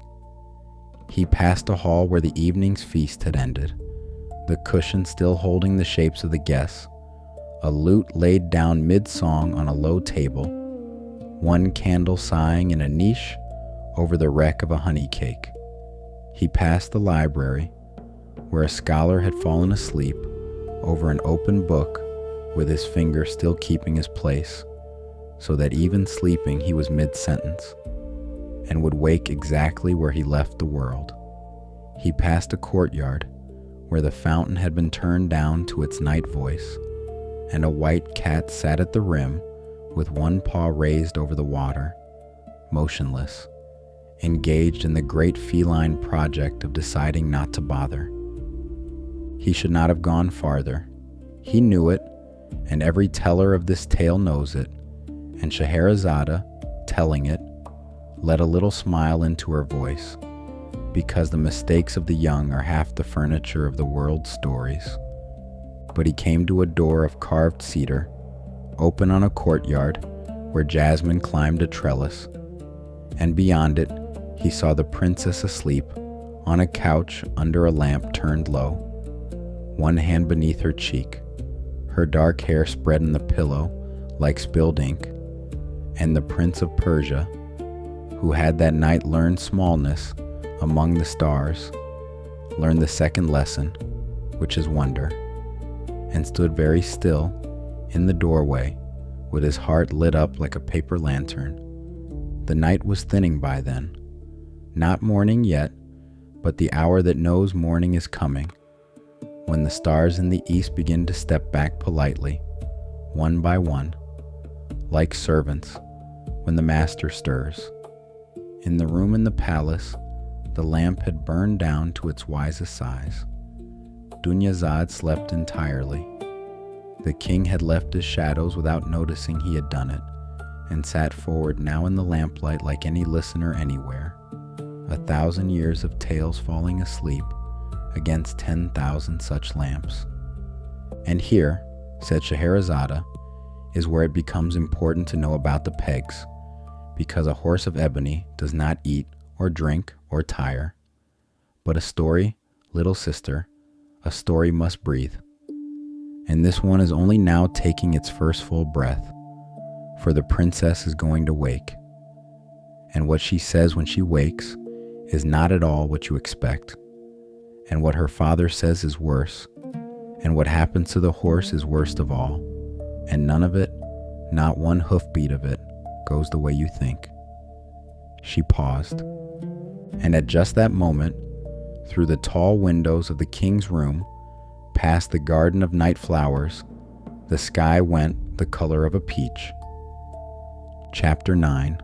A: He passed a hall where the evening's feast had ended, the cushion still holding the shapes of the guests, a lute laid down mid-song on a low table, one candle sighing in a niche over the wreck of a honey cake. He passed the library, where a scholar had fallen asleep over an open book with his finger still keeping his place, so that even sleeping he was mid-sentence, and would wake exactly where he left the world. He passed a courtyard, where the fountain had been turned down to its night voice, and a white cat sat at the rim with one paw raised over the water, motionless, engaged in the great feline project of deciding not to bother. He should not have gone farther. He knew it, and every teller of this tale knows it, and Scheherazade, telling it, let a little smile into her voice, because the mistakes of the young are half the furniture of the world's stories. But he came to a door of carved cedar, open on a courtyard where jasmine climbed a trellis, and beyond it he saw the princess asleep on a couch under a lamp turned low, one hand beneath her cheek, her dark hair spread in the pillow like spilled ink, and the Prince of Persia, who had that night learned smallness among the stars, learned the second lesson, which is wonder, and stood very still in the doorway with his heart lit up like a paper lantern. The night was thinning by then, not morning yet, but the hour that knows morning is coming, when the stars in the east begin to step back politely, one by one, like servants when the master stirs. In the room in the palace, the lamp had burned down to its wisest size. Dunyazad slept entirely. The king had left his shadows without noticing he had done it, and sat forward now in the lamplight like any listener anywhere, 1,000 years of tales falling asleep against 10,000 such lamps. And here, said Scheherazade, is where it becomes important to know about the pegs, because a horse of ebony does not eat or drink or tire. But a story, little sister, a story must breathe. And this one is only now taking its first full breath, for the princess is going to wake. And what she says when she wakes is not at all what you expect. And what her father says is worse. And what happens to the horse is worst of all. And none of it, not one hoofbeat of it, goes the way you think. She paused. And at just that moment, through the tall windows of the king's room, past the garden of night flowers, the sky went the color of a peach. Chapter 9.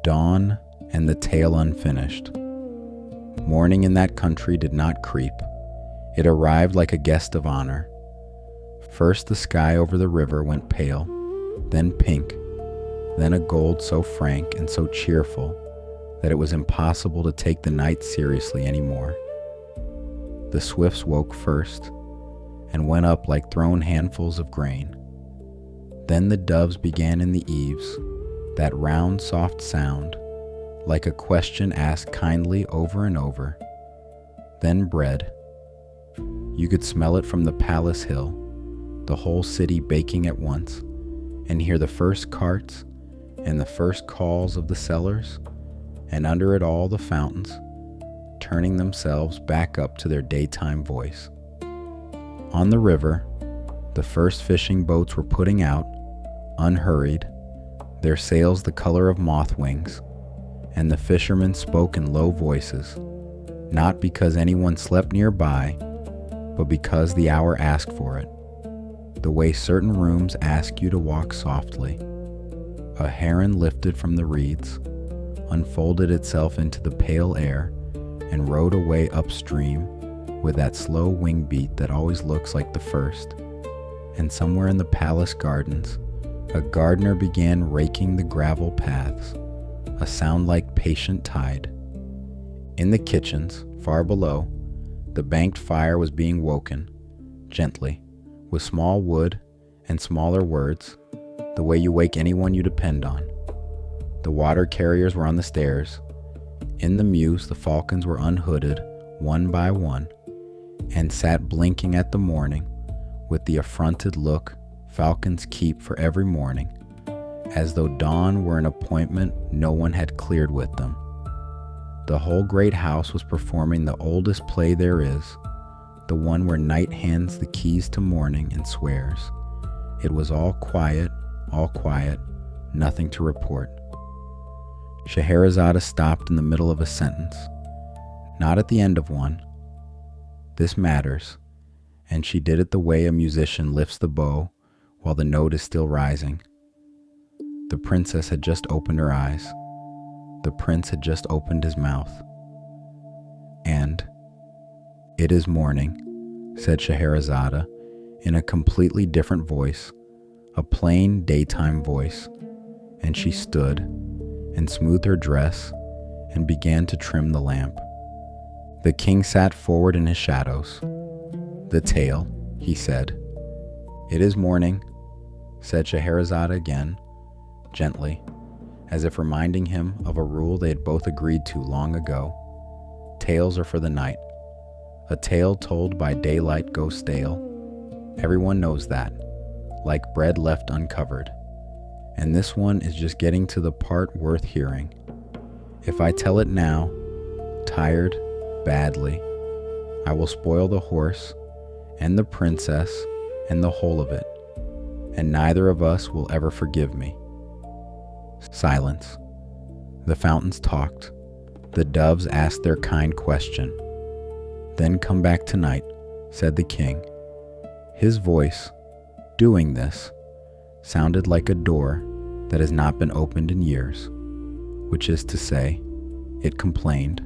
A: Dawn and the Tale Unfinished. Morning in that country did not creep. It arrived like a guest of honor. First the sky over the river went pale, then pink, then a gold so frank and so cheerful that it was impossible to take the night seriously anymore. The swifts woke first and went up like thrown handfuls of grain. Then the doves began in the eaves, that round soft sound, like a question asked kindly over and over. Then bread. You could smell it from the palace hill, the whole city baking at once, and hear the first carts and the first calls of the sellers, and under it all the fountains, turning themselves back up to their daytime voice. On the river, the first fishing boats were putting out, unhurried, their sails the color of moth wings, and the fishermen spoke in low voices, not because anyone slept nearby, but because the hour asked for it, the way certain rooms ask you to walk softly. A heron lifted from the reeds, unfolded itself into the pale air, and rode away upstream with that slow wing beat that always looks like the first. And somewhere in the palace gardens, a gardener began raking the gravel paths, a sound like patient tide. In the kitchens, far below, the banked fire was being woken, gently, with small wood and smaller words, the way you wake anyone you depend on. The water carriers were on the stairs. In the mews, the falcons were unhooded, one by one, and sat blinking at the morning with the affronted look falcons keep for every morning, as though dawn were an appointment no one had cleared with them. The whole great house was performing the oldest play there is, the one where night hands the keys to morning and swears. It was all quiet, nothing to report. Scheherazade stopped in the middle of a sentence, not at the end of one. This matters, and she did it the way a musician lifts the bow while the note is still rising. The princess had just opened her eyes. The prince had just opened his mouth. And, "It is morning," said Scheherazade in a completely different voice, a plain daytime voice, and she stood and smoothed her dress and began to trim the lamp. The king sat forward in his shadows. "The tale," he said. "It is morning," said Scheherazade again, gently, as if reminding him of a rule they had both agreed to long ago. Tales are for the night. A tale told by daylight goes stale. Everyone knows that, like bread left uncovered. And this one is just getting to the part worth hearing. If I tell it now, tired, badly, I will spoil the horse and the princess and the whole of it, and neither of us will ever forgive me. Silence. The fountains talked. The doves asked their kind question. "Then come back tonight," said the king. His voice, doing this, sounded like a door that has not been opened in years, which is to say, it complained,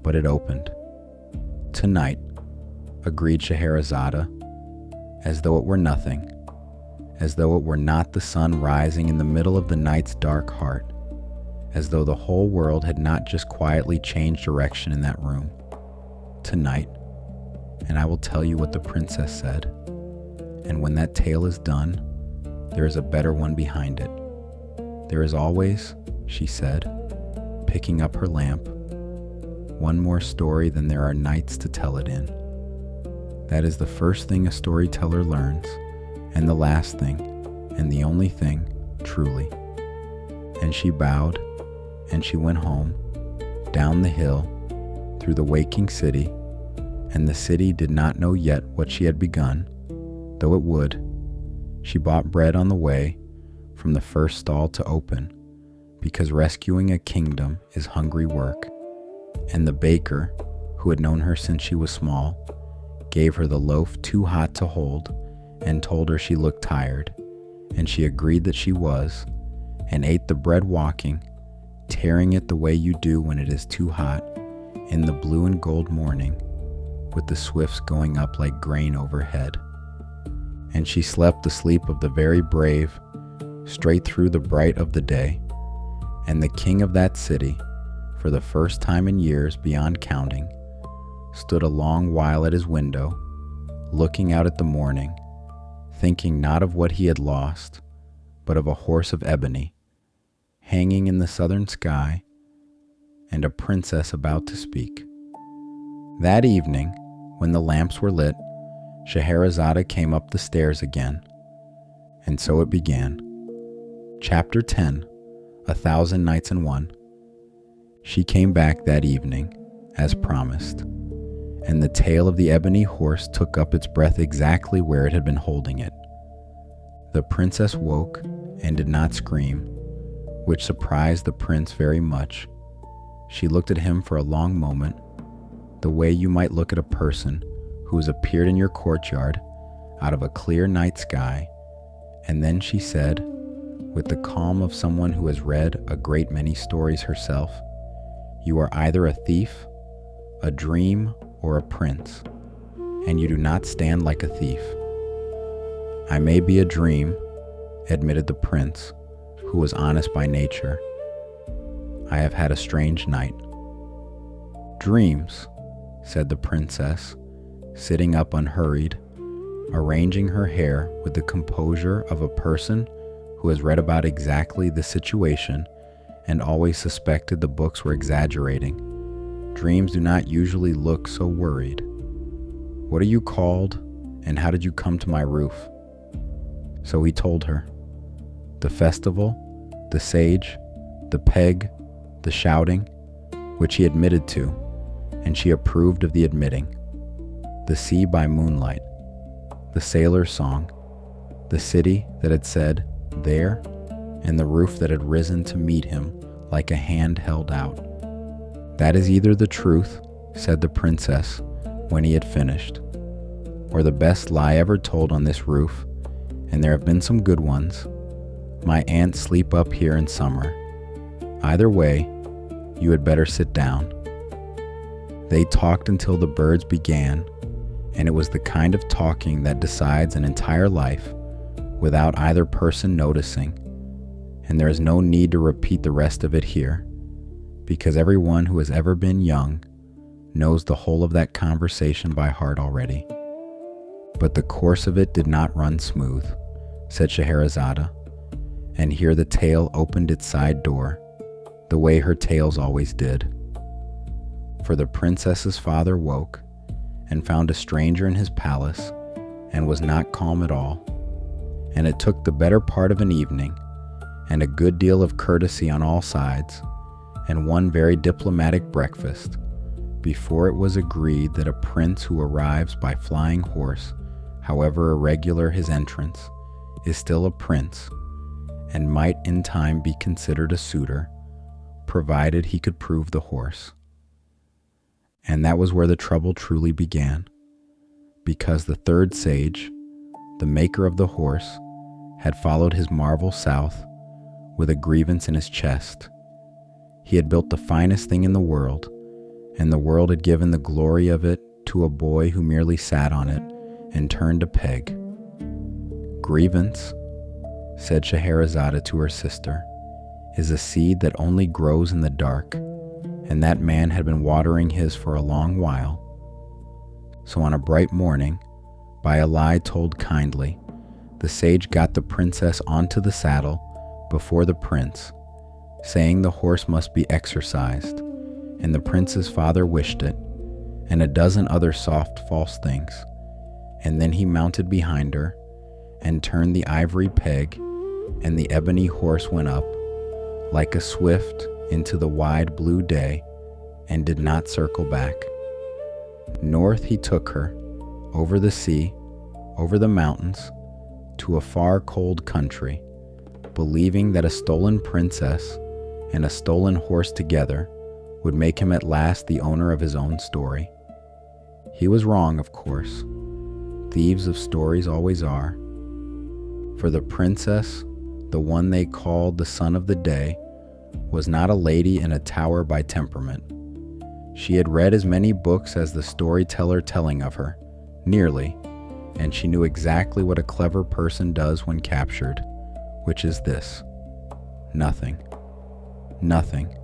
A: but it opened. "Tonight," agreed Scheherazade, as though it were nothing, as though it were not the sun rising in the middle of the night's dark heart, as though the whole world had not just quietly changed direction in that room. "Tonight, and I will tell you what the princess said, and when that tale is done, there is a better one behind it. There is always," she said, picking up her lamp, "one more story than there are nights to tell it in. That is the first thing a storyteller learns, and the last thing, and the only thing, truly." And she bowed, and she went home, down the hill, through the waking city, and the city did not know yet what she had begun, though it would. She bought bread on the way from the first stall to open, because rescuing a kingdom is hungry work, and the baker, who had known her since she was small, gave her the loaf too hot to hold, and told her she looked tired, and she agreed that she was, and ate the bread walking, tearing it the way you do when it is too hot, in the blue and gold morning, with the swifts going up like grain overhead. And she slept the sleep of the very brave, straight through the bright of the day. And the king of that city, for the first time in years beyond counting, stood a long while at his window, looking out at the morning, thinking not of what he had lost, but of a horse of ebony, hanging in the southern sky, and a princess about to speak. That evening, when the lamps were lit, Scheherazade came up the stairs again, and so it began. Chapter 10, 1000 Nights and One. She came back that evening, as promised, and the tail of the ebony horse took up its breath exactly where it had been holding it. The princess woke and did not scream, which surprised the prince very much. She looked at him for a long moment, the way you might look at a person who has appeared in your courtyard out of a clear night sky, and then she said, with the calm of someone who has read a great many stories herself, "You are either a thief, a dream, or a prince, and you do not stand like a thief." "I may be a dream," admitted the prince, who was honest by nature. "I have had a strange night." "Dreams," said the princess, sitting up unhurried, arranging her hair with the composure of a person who has read about exactly the situation and always suspected the books were exaggerating. "Dreams do not usually look so worried. What are you called, and how did you come to my roof?" So he told her. The festival, the sage, the peg, the shouting, which he admitted to, and she approved of the admitting. The sea by moonlight, the sailor's song, the city that had said, "There," and the roof that had risen to meet him like a hand held out. "That is either the truth," said the princess when he had finished, "or the best lie ever told on this roof, and there have been some good ones. My aunts sleep up here in summer. Either way, you had better sit down." They talked until the birds began, and it was the kind of talking that decides an entire life without either person noticing, and there is no need to repeat the rest of it here, because everyone who has ever been young knows the whole of that conversation by heart already. But the course of it did not run smooth, said Scheherazade, and here the tale opened its side door, the way her tales always did. For the princess's father woke and found a stranger in his palace and was not calm at all, and it took the better part of an evening and a good deal of courtesy on all sides and one very diplomatic breakfast before it was agreed that a prince who arrives by flying horse, however irregular his entrance, is still a prince and might in time be considered a suitor, provided he could prove the horse. And that was where the trouble truly began, because the third sage, the maker of the horse, had followed his marvel south with a grievance in his chest. He had built the finest thing in the world, and the world had given the glory of it to a boy who merely sat on it and turned a peg. "Grievance," said Scheherazade to her sister, "is a seed that only grows in the dark, and that man had been watering his for a long while." So on a bright morning, by a lie told kindly, the sage got the princess onto the saddle before the prince, saying the horse must be exercised, and the prince's father wished it, and a dozen other soft false things, and then he mounted behind her, and turned the ivory peg, and the ebony horse went up, like a swift, into the wide blue day, and did not circle back. North he took her, over the sea, over the mountains, to a far cold country, believing that a stolen princess and a stolen horse together would make him at last the owner of his own story. He was wrong, of course. Thieves of stories always are. For the princess, the one they called the son of the day, was not a lady in a tower by temperament. She had read as many books as the storyteller telling of her, nearly, and she knew exactly what a clever person does when captured, which is this: nothing. Nothing.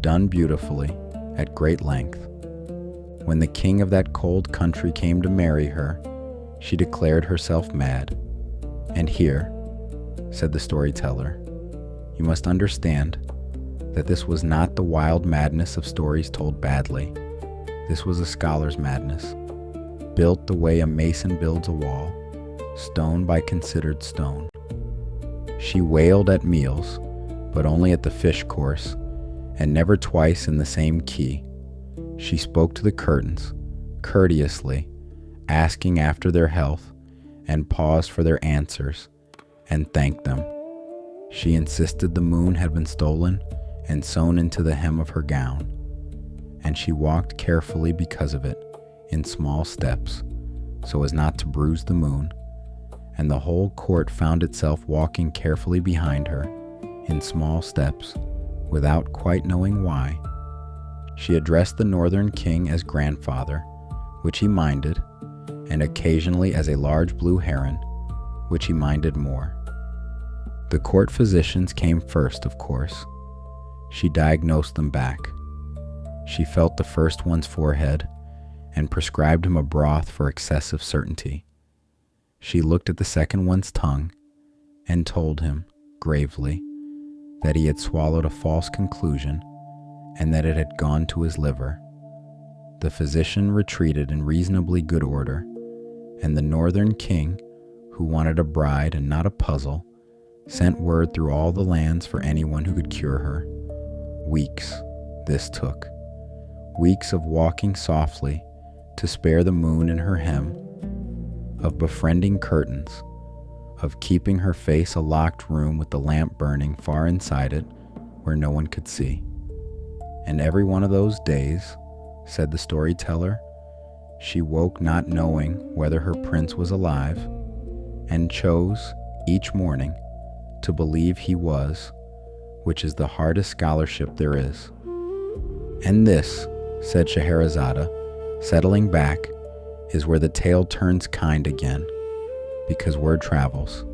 A: Done beautifully, at great length. When the king of that cold country came to marry her, she declared herself mad. And here, said the storyteller, you must understand that this was not the wild madness of stories told badly. This was a scholar's madness, built the way a mason builds a wall, stone by considered stone. She wailed at meals, but only at the fish course, and never twice in the same key. She spoke to the curtains, courteously, asking after their health, and paused for their answers, and thanked them. She insisted the moon had been stolen and sewn into the hem of her gown, and she walked carefully because of it, in small steps, so as not to bruise the moon, and the whole court found itself walking carefully behind her, in small steps, without quite knowing why. She addressed the northern king as grandfather, which he minded, and occasionally as a large blue heron, which he minded more. The court physicians came first, of course. She diagnosed them back. She felt the first one's forehead and prescribed him a broth for excessive certainty. She looked at the second one's tongue and told him, gravely, that he had swallowed a false conclusion and that it had gone to his liver. The physician retreated in reasonably good order, and the northern king, who wanted a bride and not a puzzle, sent word through all the lands for anyone who could cure her. Weeks this took. Weeks of walking softly to spare the moon in her hem, of befriending curtains, of keeping her face a locked room with the lamp burning far inside it where no one could see. And every one of those days, said the storyteller, she woke not knowing whether her prince was alive, and chose each morning to believe he was, which is the hardest scholarship there is. And this, said Scheherazade, settling back, is where the tale turns kind again, because word travels.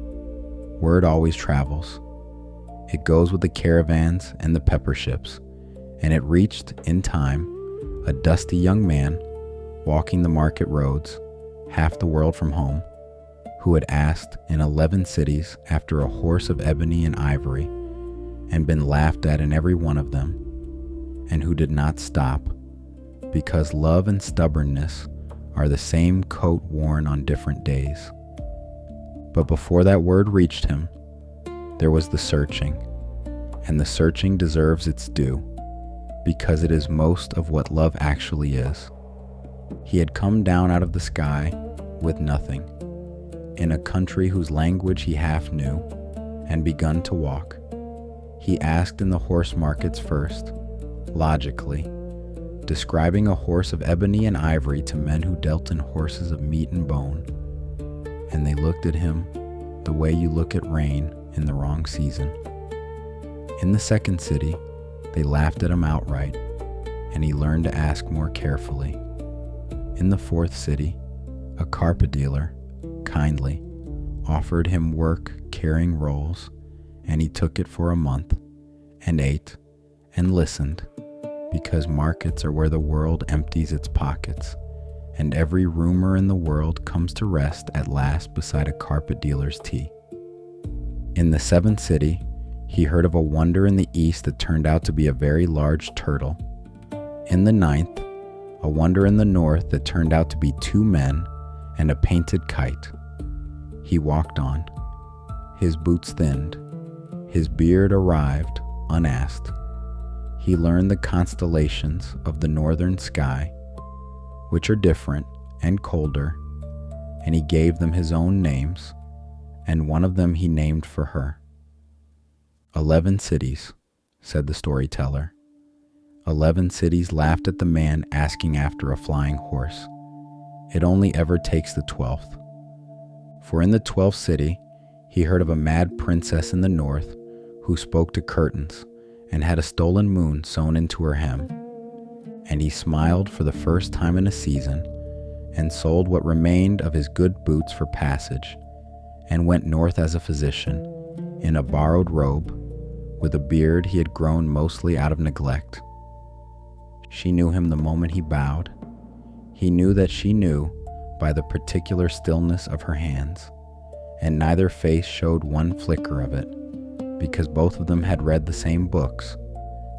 A: Word always travels. It goes with the caravans and the pepper ships, and it reached, in time, a dusty young man, walking the market roads, half the world from home, who had asked in 11 cities after a horse of ebony and ivory, and been laughed at in every one of them, and who did not stop, because love and stubbornness are the same coat worn on different days. But before that word reached him, there was the searching, and the searching deserves its due, because it is most of what love actually is. He had come down out of the sky with nothing, in a country whose language he half knew, and begun to walk. He asked in the horse markets first, logically, describing a horse of ebony and ivory to men who dealt in horses of meat and bone, and they looked at him the way you look at rain in the wrong season. In the second city, they laughed at him outright, and he learned to ask more carefully. In the fourth city, a carpet dealer, kindly, offered him work carrying rolls, and he took it for a month, and ate, and listened, because markets are where the world empties its pockets, and every rumor in the world comes to rest at last beside a carpet dealer's tea. In the seventh city, he heard of a wonder in the east that turned out to be a very large turtle. In the ninth, a wonder in the north that turned out to be two men and a painted kite. He walked on. His boots thinned. His beard arrived, unasked. He learned the constellations of the northern sky, which are different and colder, and he gave them his own names, and one of them he named for her. 11 cities, said the storyteller. 11 cities laughed at the man asking after a flying horse, it only ever takes the 12th. For in the 12th city he heard of a mad princess in the north who spoke to curtains and had a stolen moon sewn into her hem. And he smiled for the first time in a season, and sold what remained of his good boots for passage, and went north as a physician, in a borrowed robe, with a beard he had grown mostly out of neglect. She knew him the moment he bowed. He knew that she knew by the particular stillness of her hands, and neither face showed one flicker of it, because both of them had read the same books,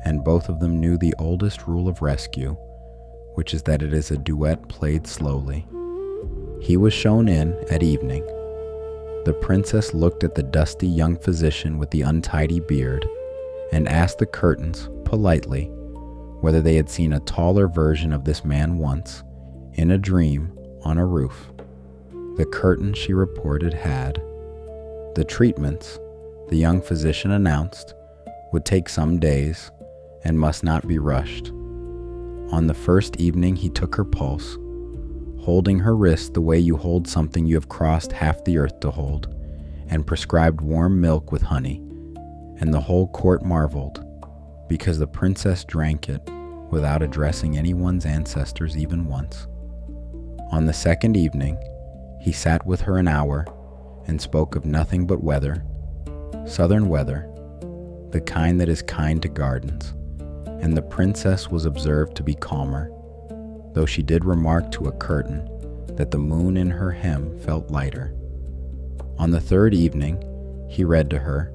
A: and both of them knew the oldest rule of rescue, which is that it is a duet played slowly. He was shown in at evening. The princess looked at the dusty young physician with the untidy beard, and asked the curtains, politely, whether they had seen a taller version of this man once, in a dream, on a roof. The curtain, she reported, had. The treatments, the young physician announced, would take some days, and must not be rushed. On the first evening he took her pulse, holding her wrist the way you hold something you have crossed half the earth to hold, and prescribed warm milk with honey, and the whole court marveled, because the princess drank it without addressing anyone's ancestors even once. On the second evening, he sat with her an hour, and spoke of nothing but weather, southern weather, the kind that is kind to gardens, and the princess was observed to be calmer, though she did remark to a curtain that the moon in her hem felt lighter. On the third evening, he read to her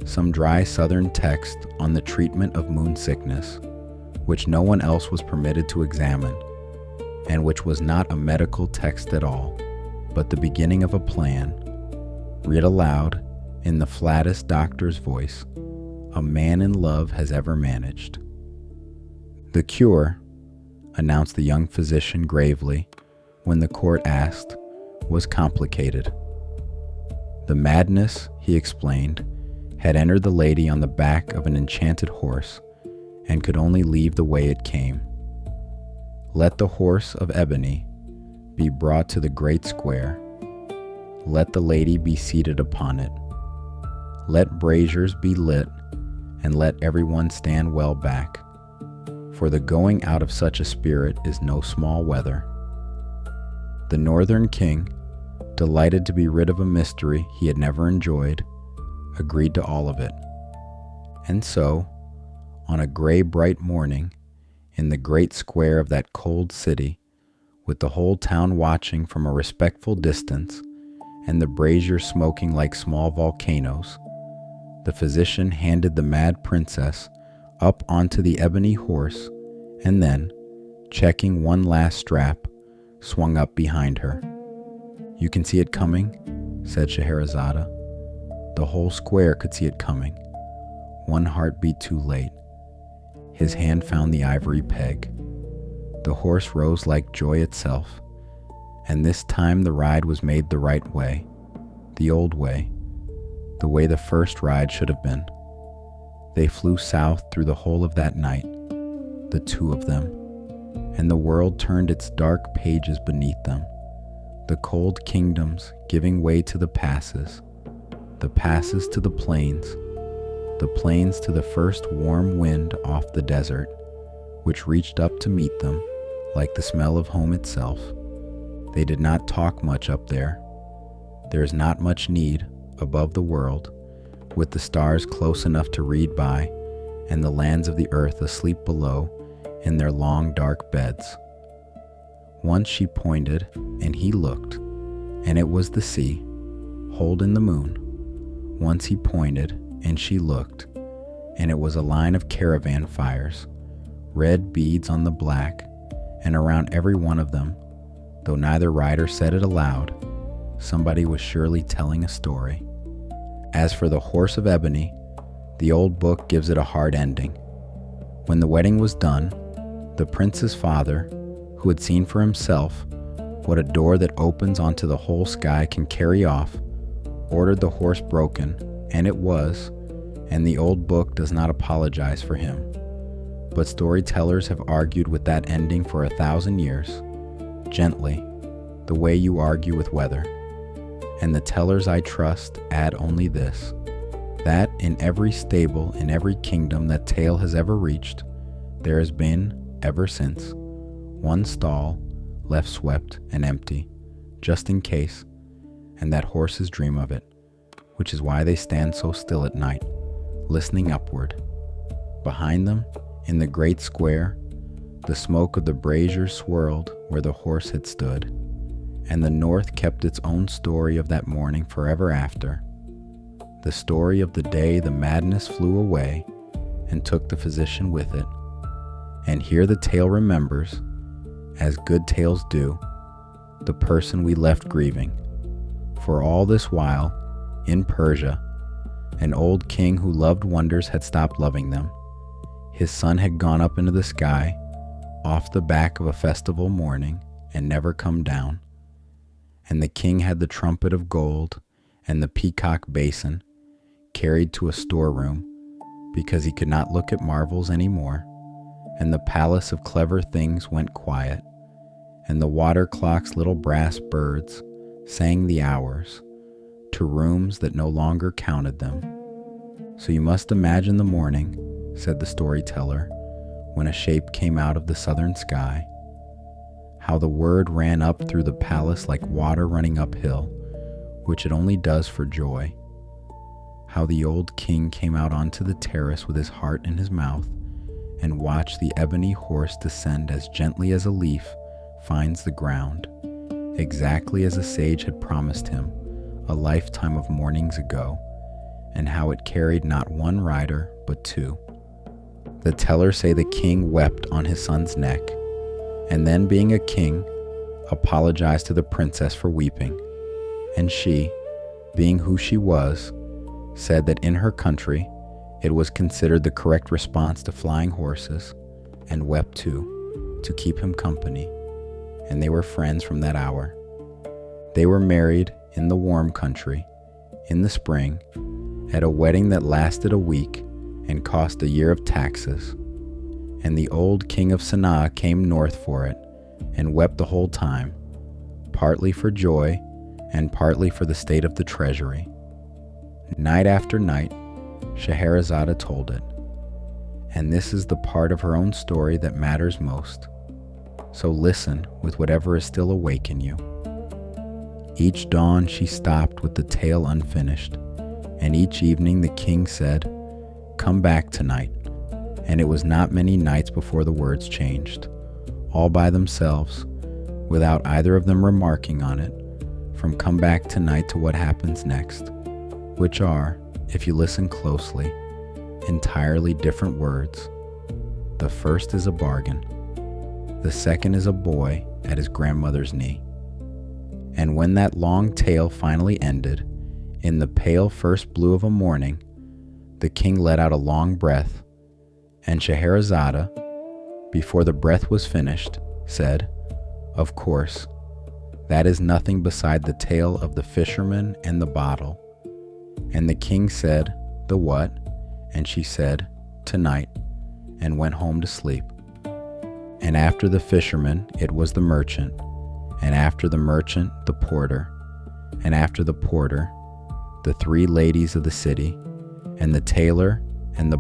A: some dry southern text on the treatment of moon sickness, which no one else was permitted to examine, and which was not a medical text at all, but the beginning of a plan, read aloud, in the flattest doctor's voice, a man in love has ever managed. The cure, announced the young physician gravely, when the court asked, was complicated. The madness, he explained, had entered the lady on the back of an enchanted horse, and could only leave the way it came. Let the horse of Ebony be brought to the great square. Let the lady be seated upon it. Let braziers be lit, and let everyone stand well back, for the going out of such a spirit is no small weather. The northern king, delighted to be rid of a mystery he had never enjoyed, agreed to all of it. And so, on a gray bright morning, in the great square of that cold city, with the whole town watching from a respectful distance, and the braziers smoking like small volcanoes, the physician handed the mad princess up onto the ebony horse, and then, checking one last strap, swung up behind her. "You can see it coming?" said Scheherazade. The whole square could see it coming. One heartbeat too late. His hand found the ivory peg. The horse rose like joy itself, and this time the ride was made the right way, the old way, the way the first ride should have been. They flew south through the whole of that night, the two of them, and the world turned its dark pages beneath them, the cold kingdoms giving way to the passes to the plains to the first warm wind off the desert, which reached up to meet them like the smell of home itself. They did not talk much up there. There is not much need above the world, with the stars close enough to read by, and the lands of the earth asleep below in their long dark beds. Once she pointed, and he looked, and it was the sea, holding the moon. Once he pointed, and she looked, and it was a line of caravan fires, red beads on the black, and around every one of them, though neither rider said it aloud, somebody was surely telling a story. As for the horse of ebony, the old book gives it a hard ending. When the wedding was done, the prince's father, who had seen for himself what a door that opens onto the whole sky can carry off, ordered the horse broken, and it was, and the old book does not apologize for him. But storytellers have argued with that ending for 1,000 years, gently, the way you argue with weather. And the tellers I trust add only this, that in every stable, in every kingdom that tale has ever reached, there has been, ever since, one stall left swept and empty, just in case, and that horses dream of it, which is why they stand so still at night, listening upward. Behind them, in the great square, the smoke of the braziers swirled where the horse had stood, and the north kept its own story of that morning forever after, the story of the day the madness flew away and took the physician with it. And here the tale remembers, as good tales do, the person we left grieving. For all this while, in Persia, an old king who loved wonders had stopped loving them. His sun had gone up into the sky, off the back of a festival morning, and never come down. And the king had the trumpet of gold and the peacock basin carried to a storeroom, because he could not look at marvels any more, and the palace of clever things went quiet, and the water clock's little brass birds sang the hours to rooms that no longer counted them. So you must imagine the morning, said the storyteller, when a shape came out of the southern sky, how the word ran up through the palace like water running uphill, which it only does for joy. How the old king came out onto the terrace with his heart in his mouth and watched the ebony horse descend as gently as a leaf finds the ground, exactly as a sage had promised him a lifetime of mornings ago, and how it carried not one rider but two. The tellers say the king wept on his son's neck, and then, being a king, apologized to the princess for weeping, and she, being who she was, said that in her country it was considered the correct response to flying horses, and wept too, to keep him company, and they were friends from that hour. They were married in the warm country, in the spring, at a wedding that lasted a week and cost a year of taxes, and the old king of Sana'a came north for it, and wept the whole time, partly for joy and partly for the state of the treasury. Night after night, Scheherazade told it, and this is the part of her own story that matters most. So listen with whatever is still awake in you. Each dawn she stopped with the tale unfinished, and each evening the king said, "Come back tonight." And it was not many nights before the words changed, all by themselves, without either of them remarking on it, from "come back tonight" to what happens next, which are, if you listen closely, entirely different words. The first is a bargain. The second is a boy at his grandmother's knee. And when that long tale finally ended, in the pale first blue of a morning, the king let out a long breath, and Scheherazade, before the breath was finished, said, "Of course, that is nothing beside the tale of the fisherman and the bottle." And the king said, "The what?" And she said, "Tonight," and went home to sleep. And after the fisherman it was the merchant, and after the merchant the porter, and after the porter the three ladies of the city, and the tailor, and the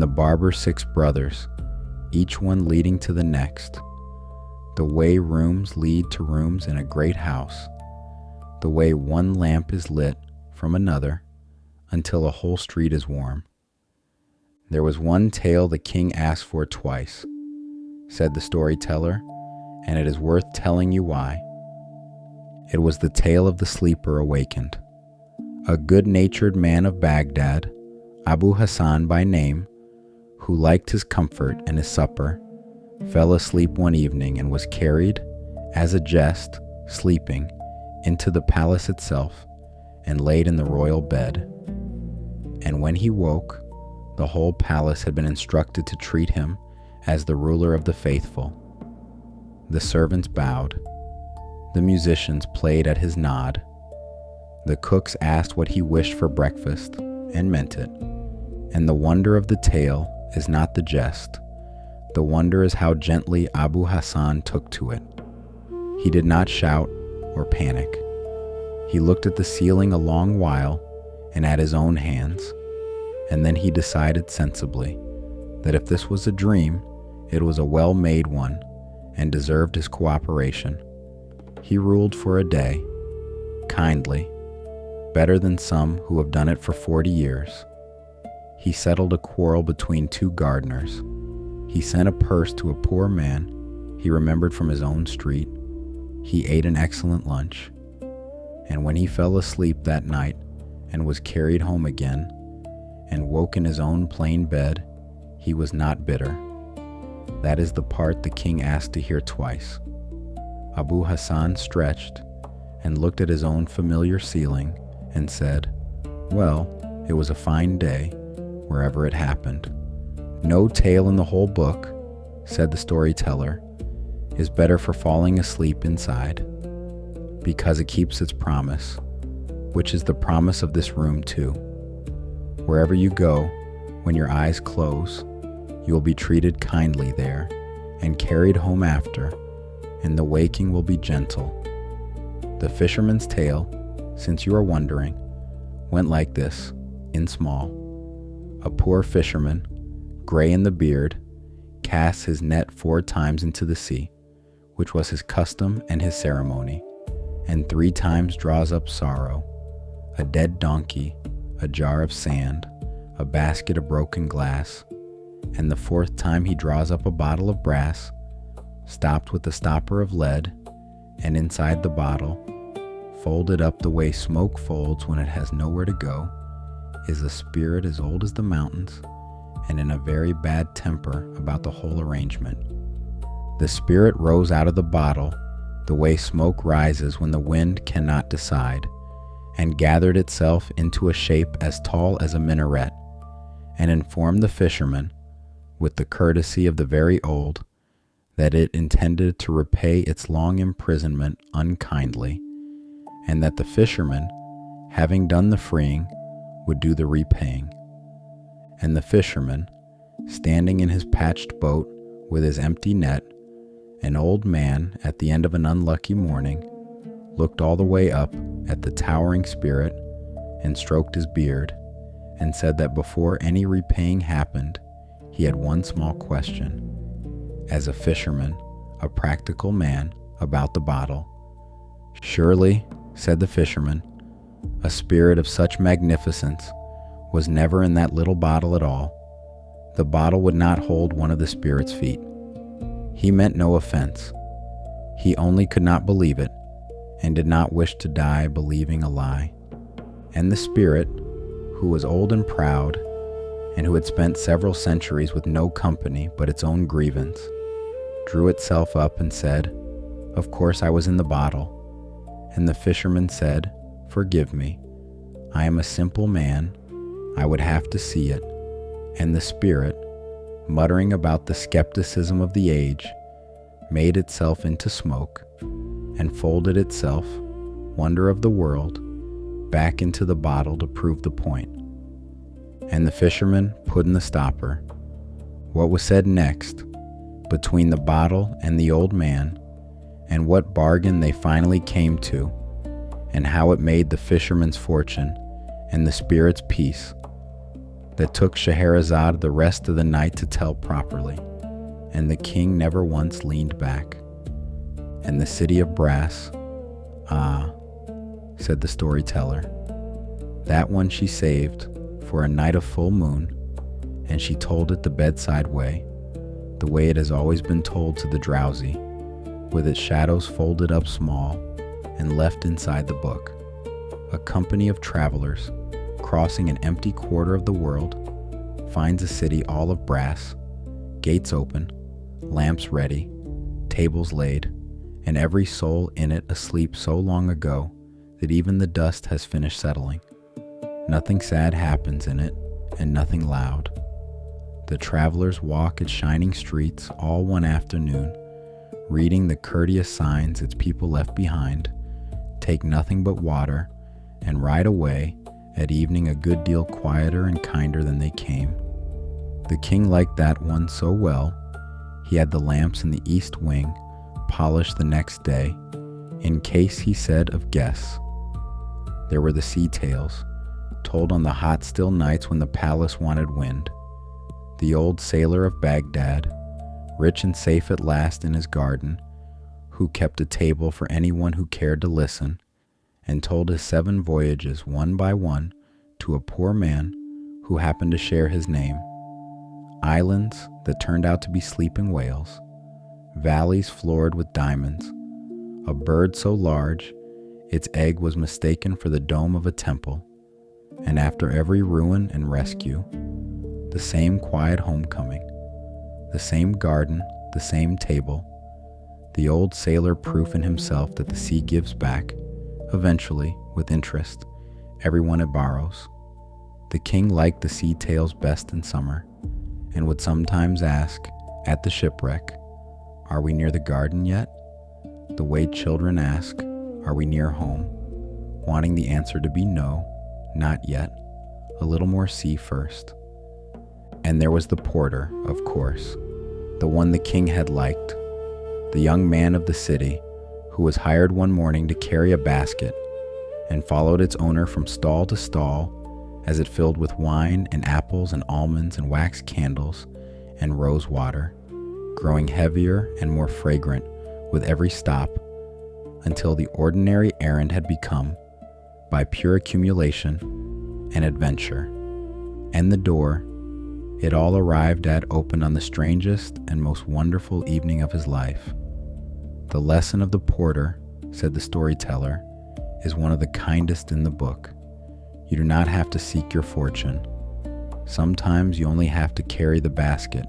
A: barber's 6 brothers, each one leading to the next, the way rooms lead to rooms in a great house, the way one lamp is lit from another, until a whole street is warm. There was one tale the king asked for twice, said the storyteller, and it is worth telling you why. It was the tale of the sleeper awakened. A good-natured man of Baghdad, Abu Hassan by name, who liked his comfort and his supper, fell asleep one evening and was carried, as a jest, sleeping, into the palace itself, and laid in the royal bed. And when he woke, the whole palace had been instructed to treat him as the ruler of the faithful. The servants bowed. The musicians played at his nod. The cooks asked what he wished for breakfast, and meant it. And the wonder of the tale is not the jest. The wonder is how gently Abu Hassan took to it. He did not shout or panic. He looked at the ceiling a long while and at his own hands, and then he decided sensibly that if this was a dream, it was a well-made one and deserved his cooperation. He ruled for a day, kindly, better than some who have done it for 40 years. He settled a quarrel between two gardeners. He sent a purse to a poor man he remembered from his own street. He ate an excellent lunch. And when he fell asleep that night and was carried home again and woke in his own plain bed, he was not bitter. That is the part the king asked to hear twice. Abu Hassan stretched and looked at his own familiar ceiling and said, "Well, it was a fine day, wherever it happened." "No tale in the whole book," said the storyteller, "is better for falling asleep inside, because it keeps its promise, which is the promise of this room too. Wherever you go, when your eyes close, you will be treated kindly there and carried home after, and the waking will be gentle." The fisherman's tale, since you are wondering, went like this, in small. A poor fisherman, gray in the beard, casts his net 4 times into the sea, which was his custom and his ceremony, and 3 times draws up sorrow, a dead donkey, a jar of sand, a basket of broken glass, and the 4th time he draws up a bottle of brass, stopped with a stopper of lead, and inside the bottle, folded up the way smoke folds when it has nowhere to go, is a spirit as old as the mountains and in a very bad temper about the whole arrangement. The spirit rose out of the bottle the way smoke rises when the wind cannot decide, and gathered itself into a shape as tall as a minaret, and informed the fisherman, with the courtesy of the very old, that it intended to repay its long imprisonment unkindly, and that the fisherman, having done the freeing, would do the repaying. And the fisherman, standing in his patched boat with his empty net, an old man at the end of an unlucky morning, looked all the way up at the towering spirit and stroked his beard, and said that before any repaying happened, he had one small question, as a fisherman, a practical man, about the bottle. "Surely," said the fisherman, "a spirit of such magnificence was never in that little bottle at all. The bottle would not hold one of the spirit's feet." He meant no offense. He only could not believe it, and did not wish to die believing a lie. And the spirit, who was old and proud, and who had spent several centuries with no company but its own grievance, drew itself up and said, "Of course I was in the bottle." And the fisherman said, "Forgive me. I am a simple man. I would have to see it." And the spirit, muttering about the skepticism of the age, made itself into smoke, and folded itself, wonder of the world, back into the bottle to prove the point. And the fisherman put in the stopper. What was said next, between the bottle and the old man, and what bargain they finally came to, and how it made the fisherman's fortune and the spirit's peace, that took Scheherazade the rest of the night to tell properly, and the king never once leaned back. And the city of brass, "Ah," said the storyteller, "that one she saved for a night of full moon, and she told it the bedside way, the way it has always been told to the drowsy, with its shadows folded up small and left inside the book. A company of travelers, crossing an empty quarter of the world, finds a city all of brass, gates open, lamps ready, tables laid, and every soul in it asleep so long ago that even the dust has finished settling. Nothing sad happens in it, and nothing loud. The travelers walk its shining streets all one afternoon, reading the courteous signs its people left behind, take nothing but water, and ride away at evening a good deal quieter and kinder than they came. The king liked that one so well, he had the lamps in the east wing polished the next day, In case, he said, of guests. There were the sea tales, told on the hot still nights when the palace wanted wind. The old sailor of Baghdad, rich and safe at last in his garden, who kept a table for anyone who cared to listen, and told his 7 voyages one by one to a poor man who happened to share his name. Islands that turned out to be sleeping whales, valleys floored with diamonds, a bird so large its egg was mistaken for the dome of a temple, and after every ruin and rescue, the same quiet homecoming, the same garden, the same table, the old sailor proof in himself that the sea gives back, eventually, with interest, everyone it borrows. The king liked the sea tales best in summer, and would sometimes ask, at the shipwreck, "Are we near the garden yet?" The way children ask, "Are we near home?" wanting the answer to be no, not yet, a little more sea first. And there was the porter, of course, the one the king had liked, the young man of the city who was hired one morning to carry a basket and followed its owner from stall to stall as it filled with wine and apples and almonds and wax candles and rose water, growing heavier and more fragrant with every stop until the ordinary errand had become, by pure accumulation, an adventure. And the door it all arrived at opened on the strangest and most wonderful evening of his life. The lesson of the porter, said the storyteller, is one of the kindest in the book. You do not have to seek your fortune. Sometimes you only have to carry the basket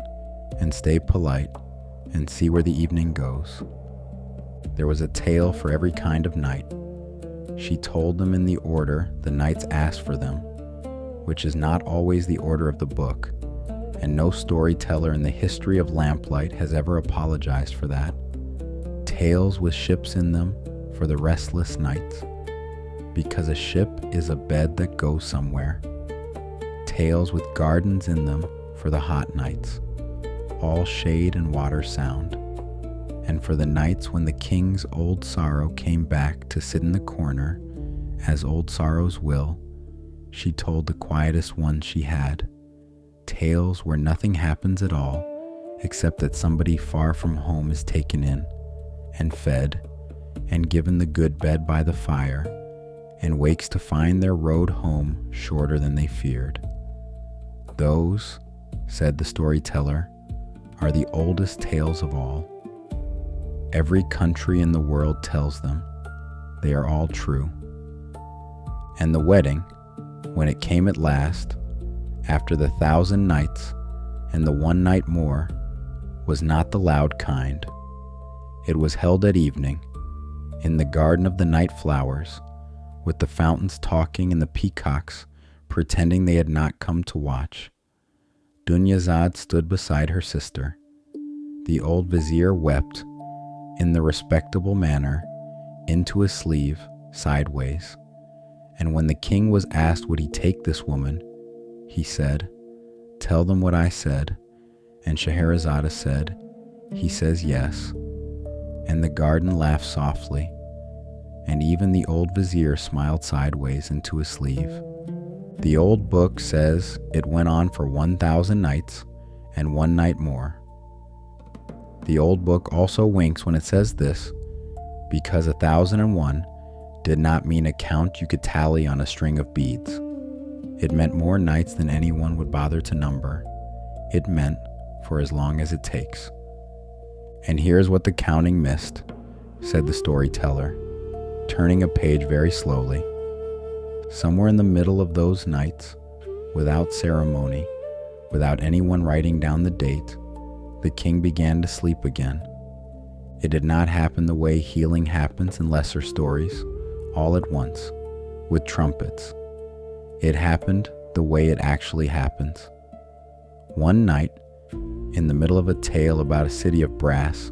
A: and stay polite and see where the evening goes. There was a tale for every kind of night. She told them in the order the knights asked for them, which is not always the order of the book, and no storyteller in the history of lamplight has ever apologized for that. Tales with ships in them for the restless nights, because a ship is a bed that goes somewhere. Tales with gardens in them for the hot nights, all shade and water sound, and for the nights when the king's old sorrow came back to sit in the corner, as old sorrows will. She told the quietest one she had, tales where nothing happens at all except that somebody far from home is taken in and fed and given the good bed by the fire, and wakes to find their road home shorter than they feared. Those, said the storyteller, are the oldest tales of all. Every country in the world tells them. They are all true. And the wedding, when it came at last, after the 1,000 nights and the one night more, was not the loud kind. It was held at evening, in the garden of the night flowers, with the fountains talking and the peacocks pretending they had not come to watch. Dunyazad stood beside her sister. The old vizier wept, in the respectable manner, into his sleeve, sideways. And when the king was asked would he take this woman, he said, "Tell them what I said." And Scheherazade said, "He says yes." And the garden laughed softly, and even the old vizier smiled sideways into his sleeve. The old book says it went on for 1,000 nights and one night more. The old book also winks when it says this, because 1,001 did not mean a count you could tally on a string of beads. It meant more nights than anyone would bother to number. It meant for as long as it takes. And here's what the counting missed, said the storyteller, turning a page very slowly. Somewhere in the middle of those nights, without ceremony, without anyone writing down the date, the king began to sleep again. It did not happen the way healing happens in lesser stories, all at once, with trumpets. It happened the way it actually happens. One night, in the middle of a tale about a city of brass,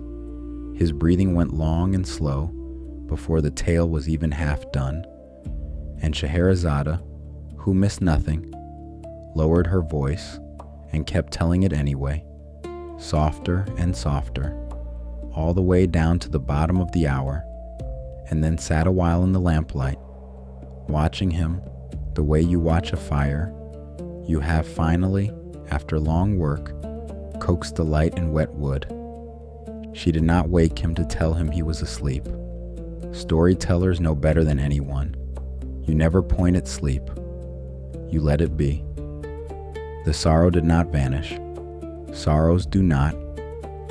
A: his breathing went long and slow before the tale was even half done, and Scheherazade, who missed nothing, lowered her voice and kept telling it anyway, softer and softer, all the way down to the bottom of the hour, and then sat a while in the lamplight, watching him the way you watch a fire. You have finally, after long work, coaxed the light in wet wood. She did not wake him to tell him he was asleep. Storytellers know better than anyone. You never point at sleep. You let it be. The sorrow did not vanish. Sorrows do not,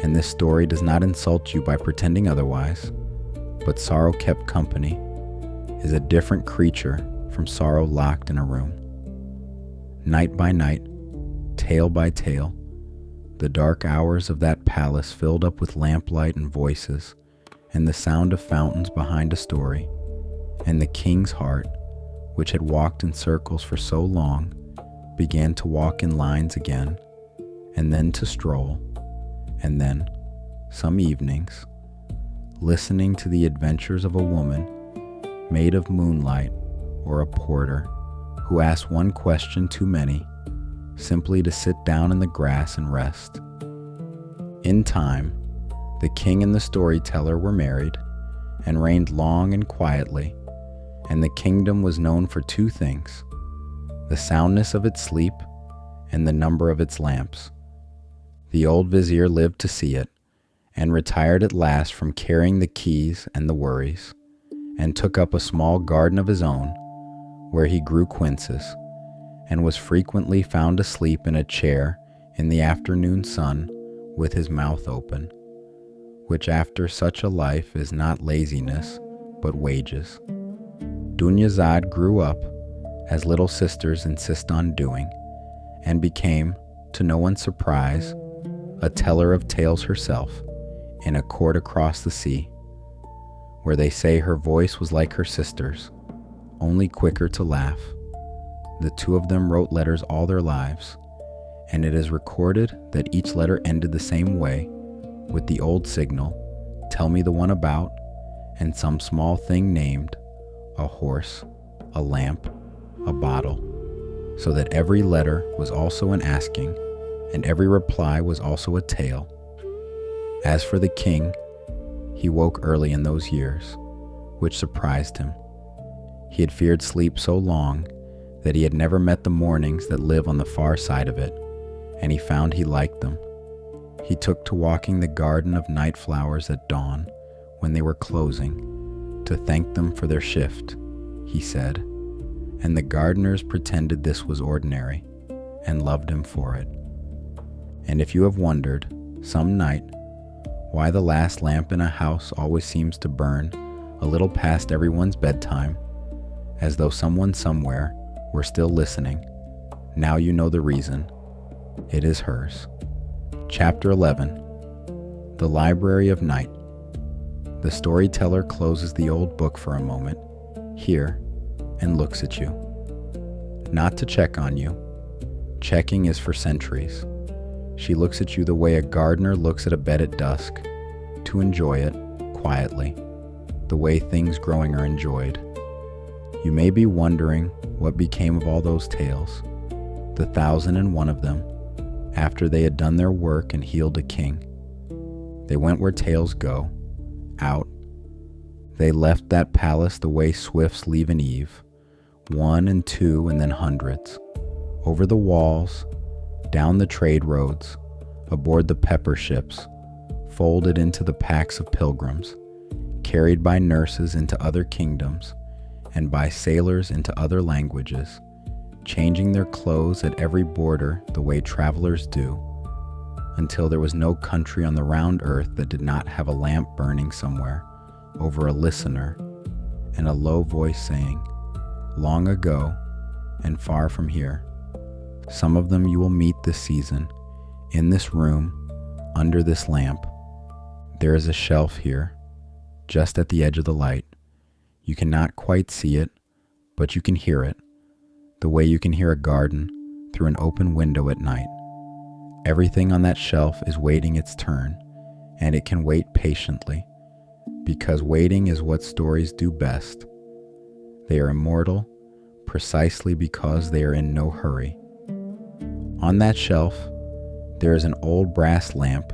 A: and this story does not insult you by pretending otherwise. But sorrow kept company is a different creature from sorrow locked in a room. Night by night, tale by tale, the dark hours of that palace filled up with lamplight and voices, and the sound of fountains behind a story, and the king's heart, which had walked in circles for so long, began to walk in lines again, and then to stroll, and then, some evenings, listening to the adventures of a woman, maid of moonlight, or a porter, who asked one question too many, simply to sit down in the grass and rest. In time, the king and the storyteller were married, and reigned long and quietly, and the kingdom was known for two things: the soundness of its sleep and the number of its lamps. The old vizier lived to see it, and retired at last from carrying the keys and the worries, and took up a small garden of his own, where he grew quinces, and was frequently found asleep in a chair in the afternoon sun with his mouth open, which after such a life is not laziness, but wages. Scheherazade grew up, as little sisters insist on doing, and became, to no one's surprise, a teller of tales herself, in a court across the sea, where they say her voice was like her sister's, only quicker to laugh. The two of them wrote letters all their lives, and it is recorded that each letter ended the same way, with the old signal, "Tell me the one about," and some small thing named a horse, a lamp, a bottle, so that every letter was also an asking, and every reply was also a tale. As for the king, he woke early in those years, which surprised him. He had feared sleep so long that he had never met the mornings that live on the far side of it, and he found he liked them. He took to walking the garden of night flowers at dawn, when they were closing, to thank them for their shift, he said, and the gardeners pretended this was ordinary, and loved him for it. And if you have wondered, some night, why the last lamp in a house always seems to burn a little past everyone's bedtime, as though someone somewhere were still listening, now you know the reason. It is hers. Chapter 11. The Library of Night. The storyteller closes the old book for a moment, here, and looks at you. Not to check on you. Checking is for centuries. She looks at you the way a gardener looks at a bed at dusk, to enjoy it, quietly, the way things growing are enjoyed. You may be wondering what became of all those tales, the 1,001 of them, after they had done their work and healed a king. They went where tales go, out. They left that palace the way swifts leave an eve, one and two and then hundreds, over the walls, down the trade roads, aboard the pepper ships, folded into the packs of pilgrims, carried by nurses into other kingdoms, and by sailors into other languages, changing their clothes at every border the way travelers do, until there was no country on the round earth that did not have a lamp burning somewhere over a listener, and a low voice saying, "Long ago, and far from here." Some of them you will meet this season, in this room, under this lamp. There is a shelf here, just at the edge of the light. You cannot quite see it, but you can hear it, the way you can hear a garden through an open window at night. Everything on that shelf is waiting its turn, and it can wait patiently, because waiting is what stories do best. They are immortal, precisely because they are in no hurry. On that shelf, there is an old brass lamp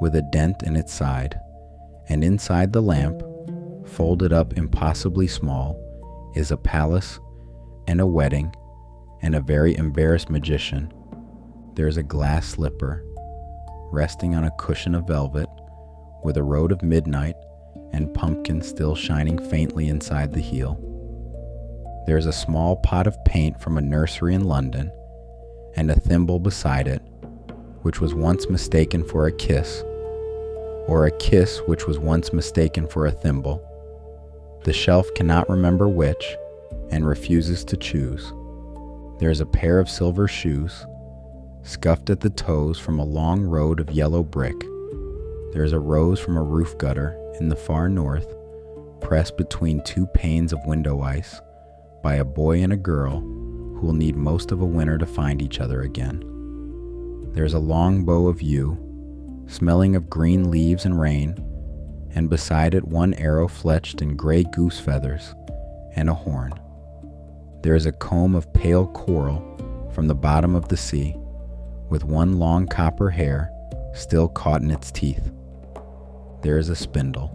A: with a dent in its side, and inside the lamp, folded up impossibly small, is a palace and a wedding and a very embarrassed magician. There's a glass slipper resting on a cushion of velvet with a road of midnight and pumpkins still shining faintly inside the heel. There's a small pot of paint from a nursery in London and a thimble beside it, which was once mistaken for a kiss, or a kiss which was once mistaken for a thimble. The shelf cannot remember which and refuses to choose. There's a pair of silver shoes, scuffed at the toes from a long road of yellow brick. There's a rose from a roof gutter in the far north, pressed between two panes of window ice by a boy and a girl who will need most of a winter to find each other again. There's a long bow of yew, smelling of green leaves and rain, and beside it one arrow fletched in gray goose feathers and a horn. There is a comb of pale coral from the bottom of the sea, with one long copper hair still caught in its teeth. There is a spindle,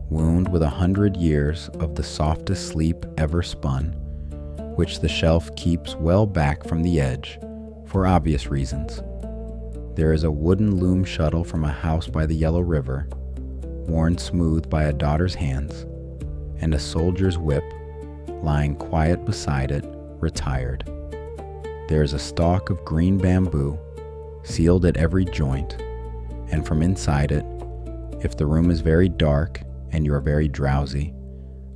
A: wound with 100 years of the softest sleep ever spun, which the shelf keeps well back from the edge for obvious reasons. There is a wooden loom shuttle from a house by the Yellow River, worn smooth by a daughter's hands, and a soldier's whip lying quiet beside it, retired. There is a stalk of green bamboo, sealed at every joint, and from inside it, if the room is very dark and you are very drowsy,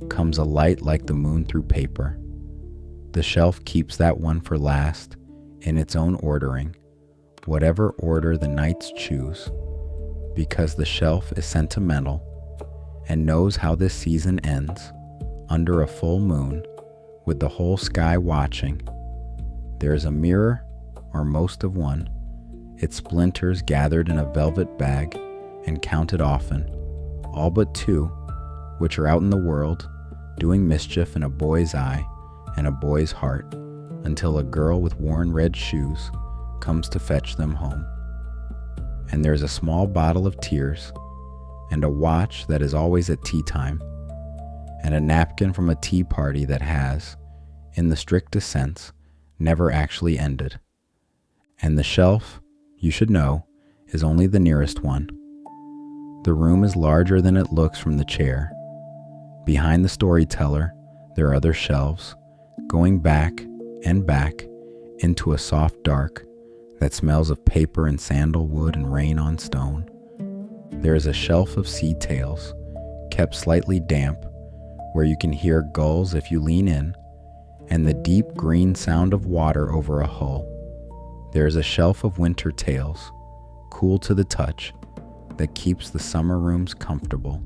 A: comes a light like the moon through paper. The shelf keeps that one for last in its own ordering, whatever order the nights choose, because the shelf is sentimental and knows how this season ends under a full moon with the whole sky watching. There is a mirror, or most of one, its splinters gathered in a velvet bag and counted often, all but two, which are out in the world, doing mischief in a boy's eye and a boy's heart, until a girl with worn red shoes comes to fetch them home. And there is a small bottle of tears, and a watch that is always at tea time, and a napkin from a tea party that has, in the strictest sense, never actually ended. And the shelf, you should know, is only the nearest one. The room is larger than it looks from the chair. Behind the storyteller, there are other shelves, going back and back into a soft dark that smells of paper and sandalwood and rain on stone. There is a shelf of sea tales, kept slightly damp, where you can hear gulls if you lean in, and the deep green sound of water over a hull. There is a shelf of winter tales, cool to the touch, that keeps the summer rooms comfortable,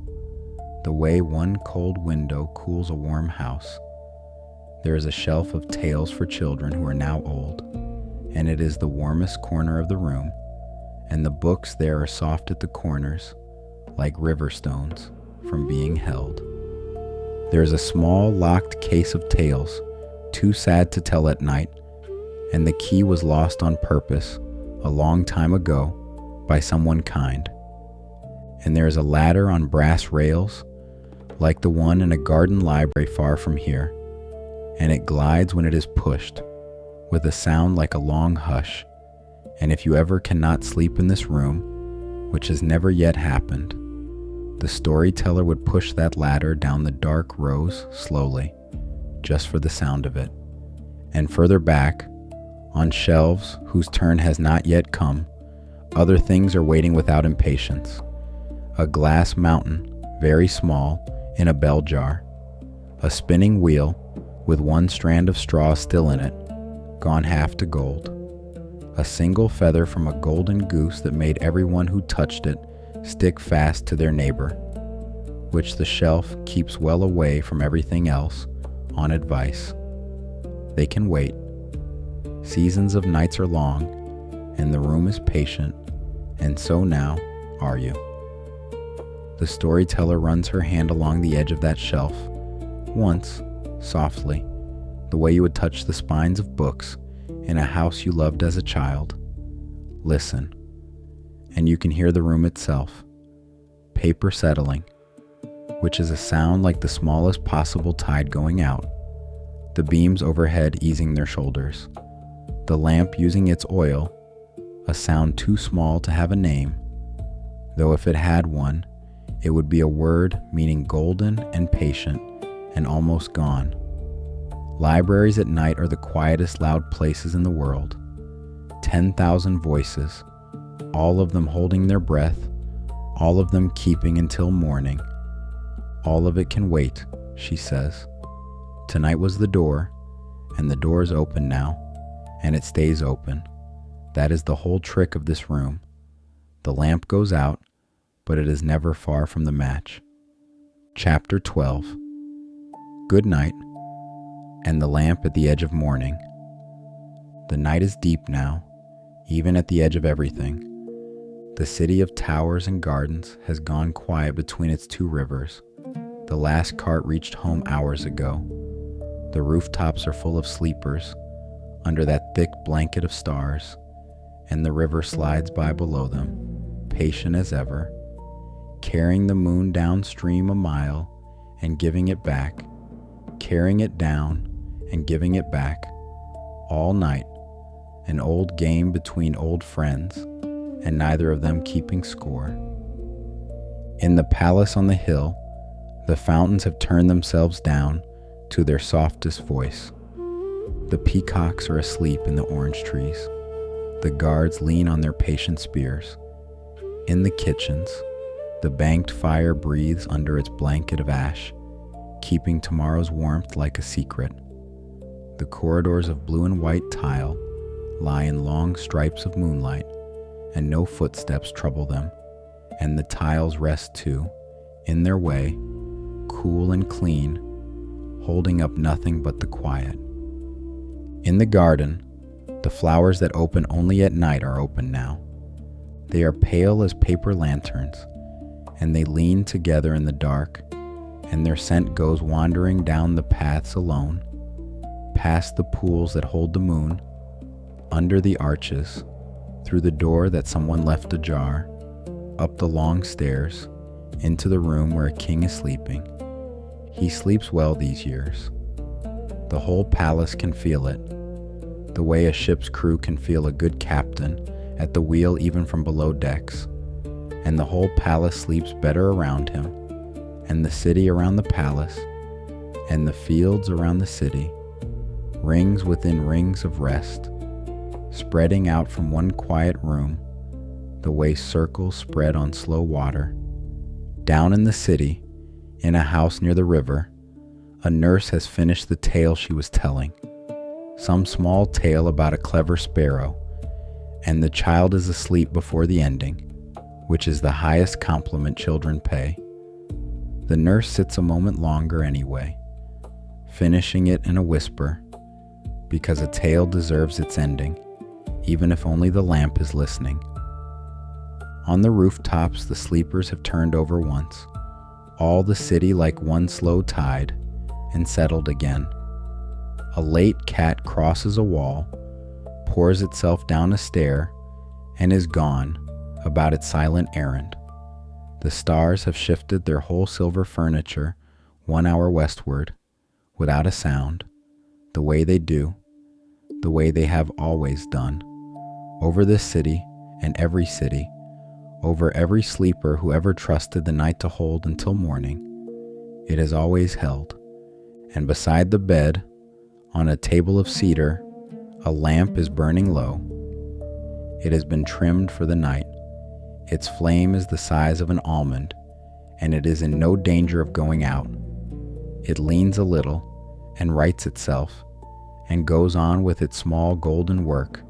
A: the way one cold window cools a warm house. There is a shelf of tales for children who are now old, and it is the warmest corner of the room, and the books there are soft at the corners, like river stones from being held. There is a small locked case of tales, too sad to tell at night, and the key was lost on purpose a long time ago by someone kind. And there is a ladder on brass rails, like the one in a garden library far from here, and it glides when it is pushed, with a sound like a long hush. And if you ever cannot sleep in this room, which has never yet happened, the storyteller would push that ladder down the dark rows slowly, just for the sound of it. And further back, on shelves whose turn has not yet come, other things are waiting without impatience. A glass mountain, very small, in a bell jar. A spinning wheel, with one strand of straw still in it, gone half to gold. A single feather from a golden goose that made everyone who touched it stick fast to their neighbor, which the shelf keeps well away from everything else, on advice. They can wait. Seasons of nights are long, and the room is patient, and so now are you. The storyteller runs her hand along the edge of that shelf, once, softly, the way you would touch the spines of books in a house you loved as a child. Listen, and you can hear the room itself, paper settling, which is a sound like the smallest possible tide going out, the beams overhead easing their shoulders, the lamp using its oil, a sound too small to have a name, though if it had one, it would be a word meaning golden and patient and almost gone. Libraries at night are the quietest loud places in the world. 10,000 voices, all of them holding their breath, all of them keeping until morning. All of it can wait, she says. Tonight was the door, and the door is open now, and it stays open. That is the whole trick of this room. The lamp goes out, but it is never far from the match. Chapter 12. Goodnight, and the lamp at the edge of morning. The night is deep now, even at the edge of everything. The city of towers and gardens has gone quiet between its two rivers. The last cart reached home hours ago. The rooftops are full of sleepers, under that thick blanket of stars, and the river slides by below them, patient as ever, carrying the moon downstream a mile and giving it back, carrying it down and giving it back, all night, an old game between old friends, and neither of them keeping score. In the palace on the hill, the fountains have turned themselves down to their softest voice. The peacocks are asleep in the orange trees. The guards lean on their patient spears. In the kitchens, the banked fire breathes under its blanket of ash, keeping tomorrow's warmth like a secret. The corridors of blue and white tile lie in long stripes of moonlight, and no footsteps trouble them, and the tiles rest too, in their way, cool and clean, holding up nothing but the quiet. In the garden, the flowers that open only at night are open now. They are pale as paper lanterns, and they lean together in the dark, and their scent goes wandering down the paths alone, past the pools that hold the moon, under the arches, through the door that someone left ajar, up the long stairs, into the room where a king is sleeping. He sleeps well these years. The whole palace can feel it, the way a ship's crew can feel a good captain at the wheel even from below decks, and the whole palace sleeps better around him, and the city around the palace, and the fields around the city, rings within rings of rest, spreading out from one quiet room, the way circles spread on slow water. Down in the city, in a house near the river, a nurse has finished the tale she was telling, some small tale about a clever sparrow, and the child is asleep before the ending, which is the highest compliment children pay. The nurse sits a moment longer anyway, finishing it in a whisper, because a tale deserves its ending, even if only the lamp is listening. On the rooftops the sleepers have turned over once, all the city like one slow tide, and settled again. A late cat crosses a wall, pours itself down a stair, and is gone about its silent errand. The stars have shifted their whole silver furniture 1 hour westward, without a sound, the way they do, the way they have always done, over this city and every city, over every sleeper who ever trusted the night to hold until morning. It has always held, and beside the bed, on a table of cedar, a lamp is burning low. It has been trimmed for the night. Its flame is the size of an almond, and it is in no danger of going out. It leans a little, and rights itself, and goes on with its small golden work,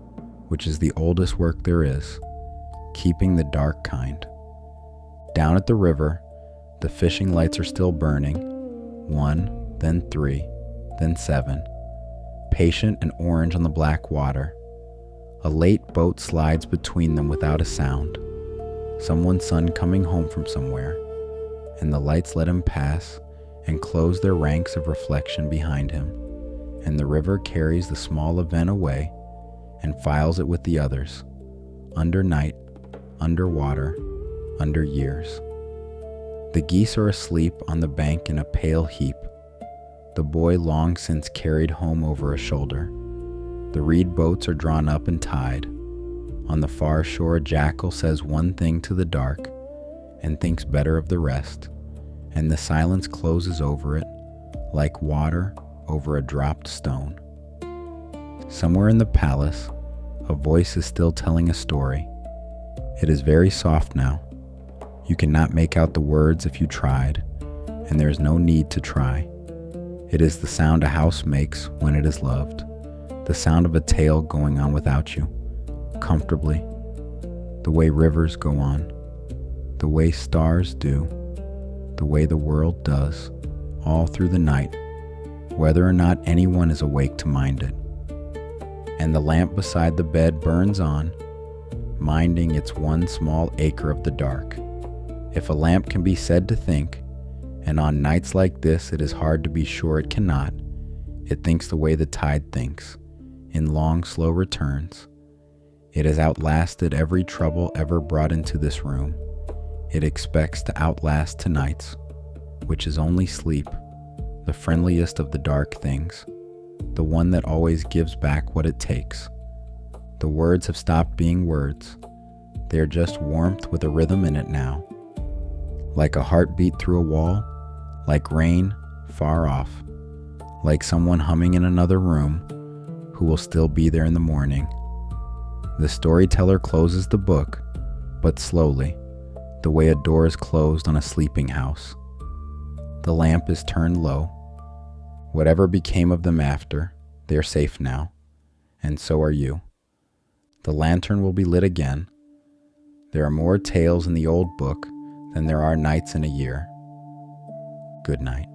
A: which is the oldest work there is, keeping the dark kind. Down at the river, the fishing lights are still burning, 1, then 3, then 7, patient and orange on the black water. A late boat slides between them without a sound, someone's son coming home from somewhere, and the lights let him pass and close their ranks of reflection behind him, and the river carries the small event away and files it with the others, under night, under water, under years. The geese are asleep on the bank in a pale heap, the boy long since carried home over a shoulder. The reed boats are drawn up and tied. On the far shore a jackal says one thing to the dark and thinks better of the rest, and the silence closes over it like water over a dropped stone. Somewhere in the palace, a voice is still telling a story. It is very soft now. You cannot make out the words if you tried, and there is no need to try. It is the sound a house makes when it is loved, the sound of a tale going on without you, comfortably, the way rivers go on, the way stars do, the way the world does, all through the night, whether or not anyone is awake to mind it. And the lamp beside the bed burns on, minding its one small acre of the dark. If a lamp can be said to think, and on nights like this it is hard to be sure it cannot, it thinks the way the tide thinks, in long slow returns. It has outlasted every trouble ever brought into this room. It expects to outlast tonight's, which is only sleep, the friendliest of the dark things, the one that always gives back what it takes. The words have stopped being words. They are just warmth with a rhythm in it now. Like a heartbeat through a wall, like rain far off, like someone humming in another room who will still be there in the morning. The storyteller closes the book, but slowly, the way a door is closed on a sleeping house. The lamp is turned low. Whatever became of them after, they are safe now, and so are you. The lantern will be lit again. There are more tales in the old book than there are nights in a year. Good night.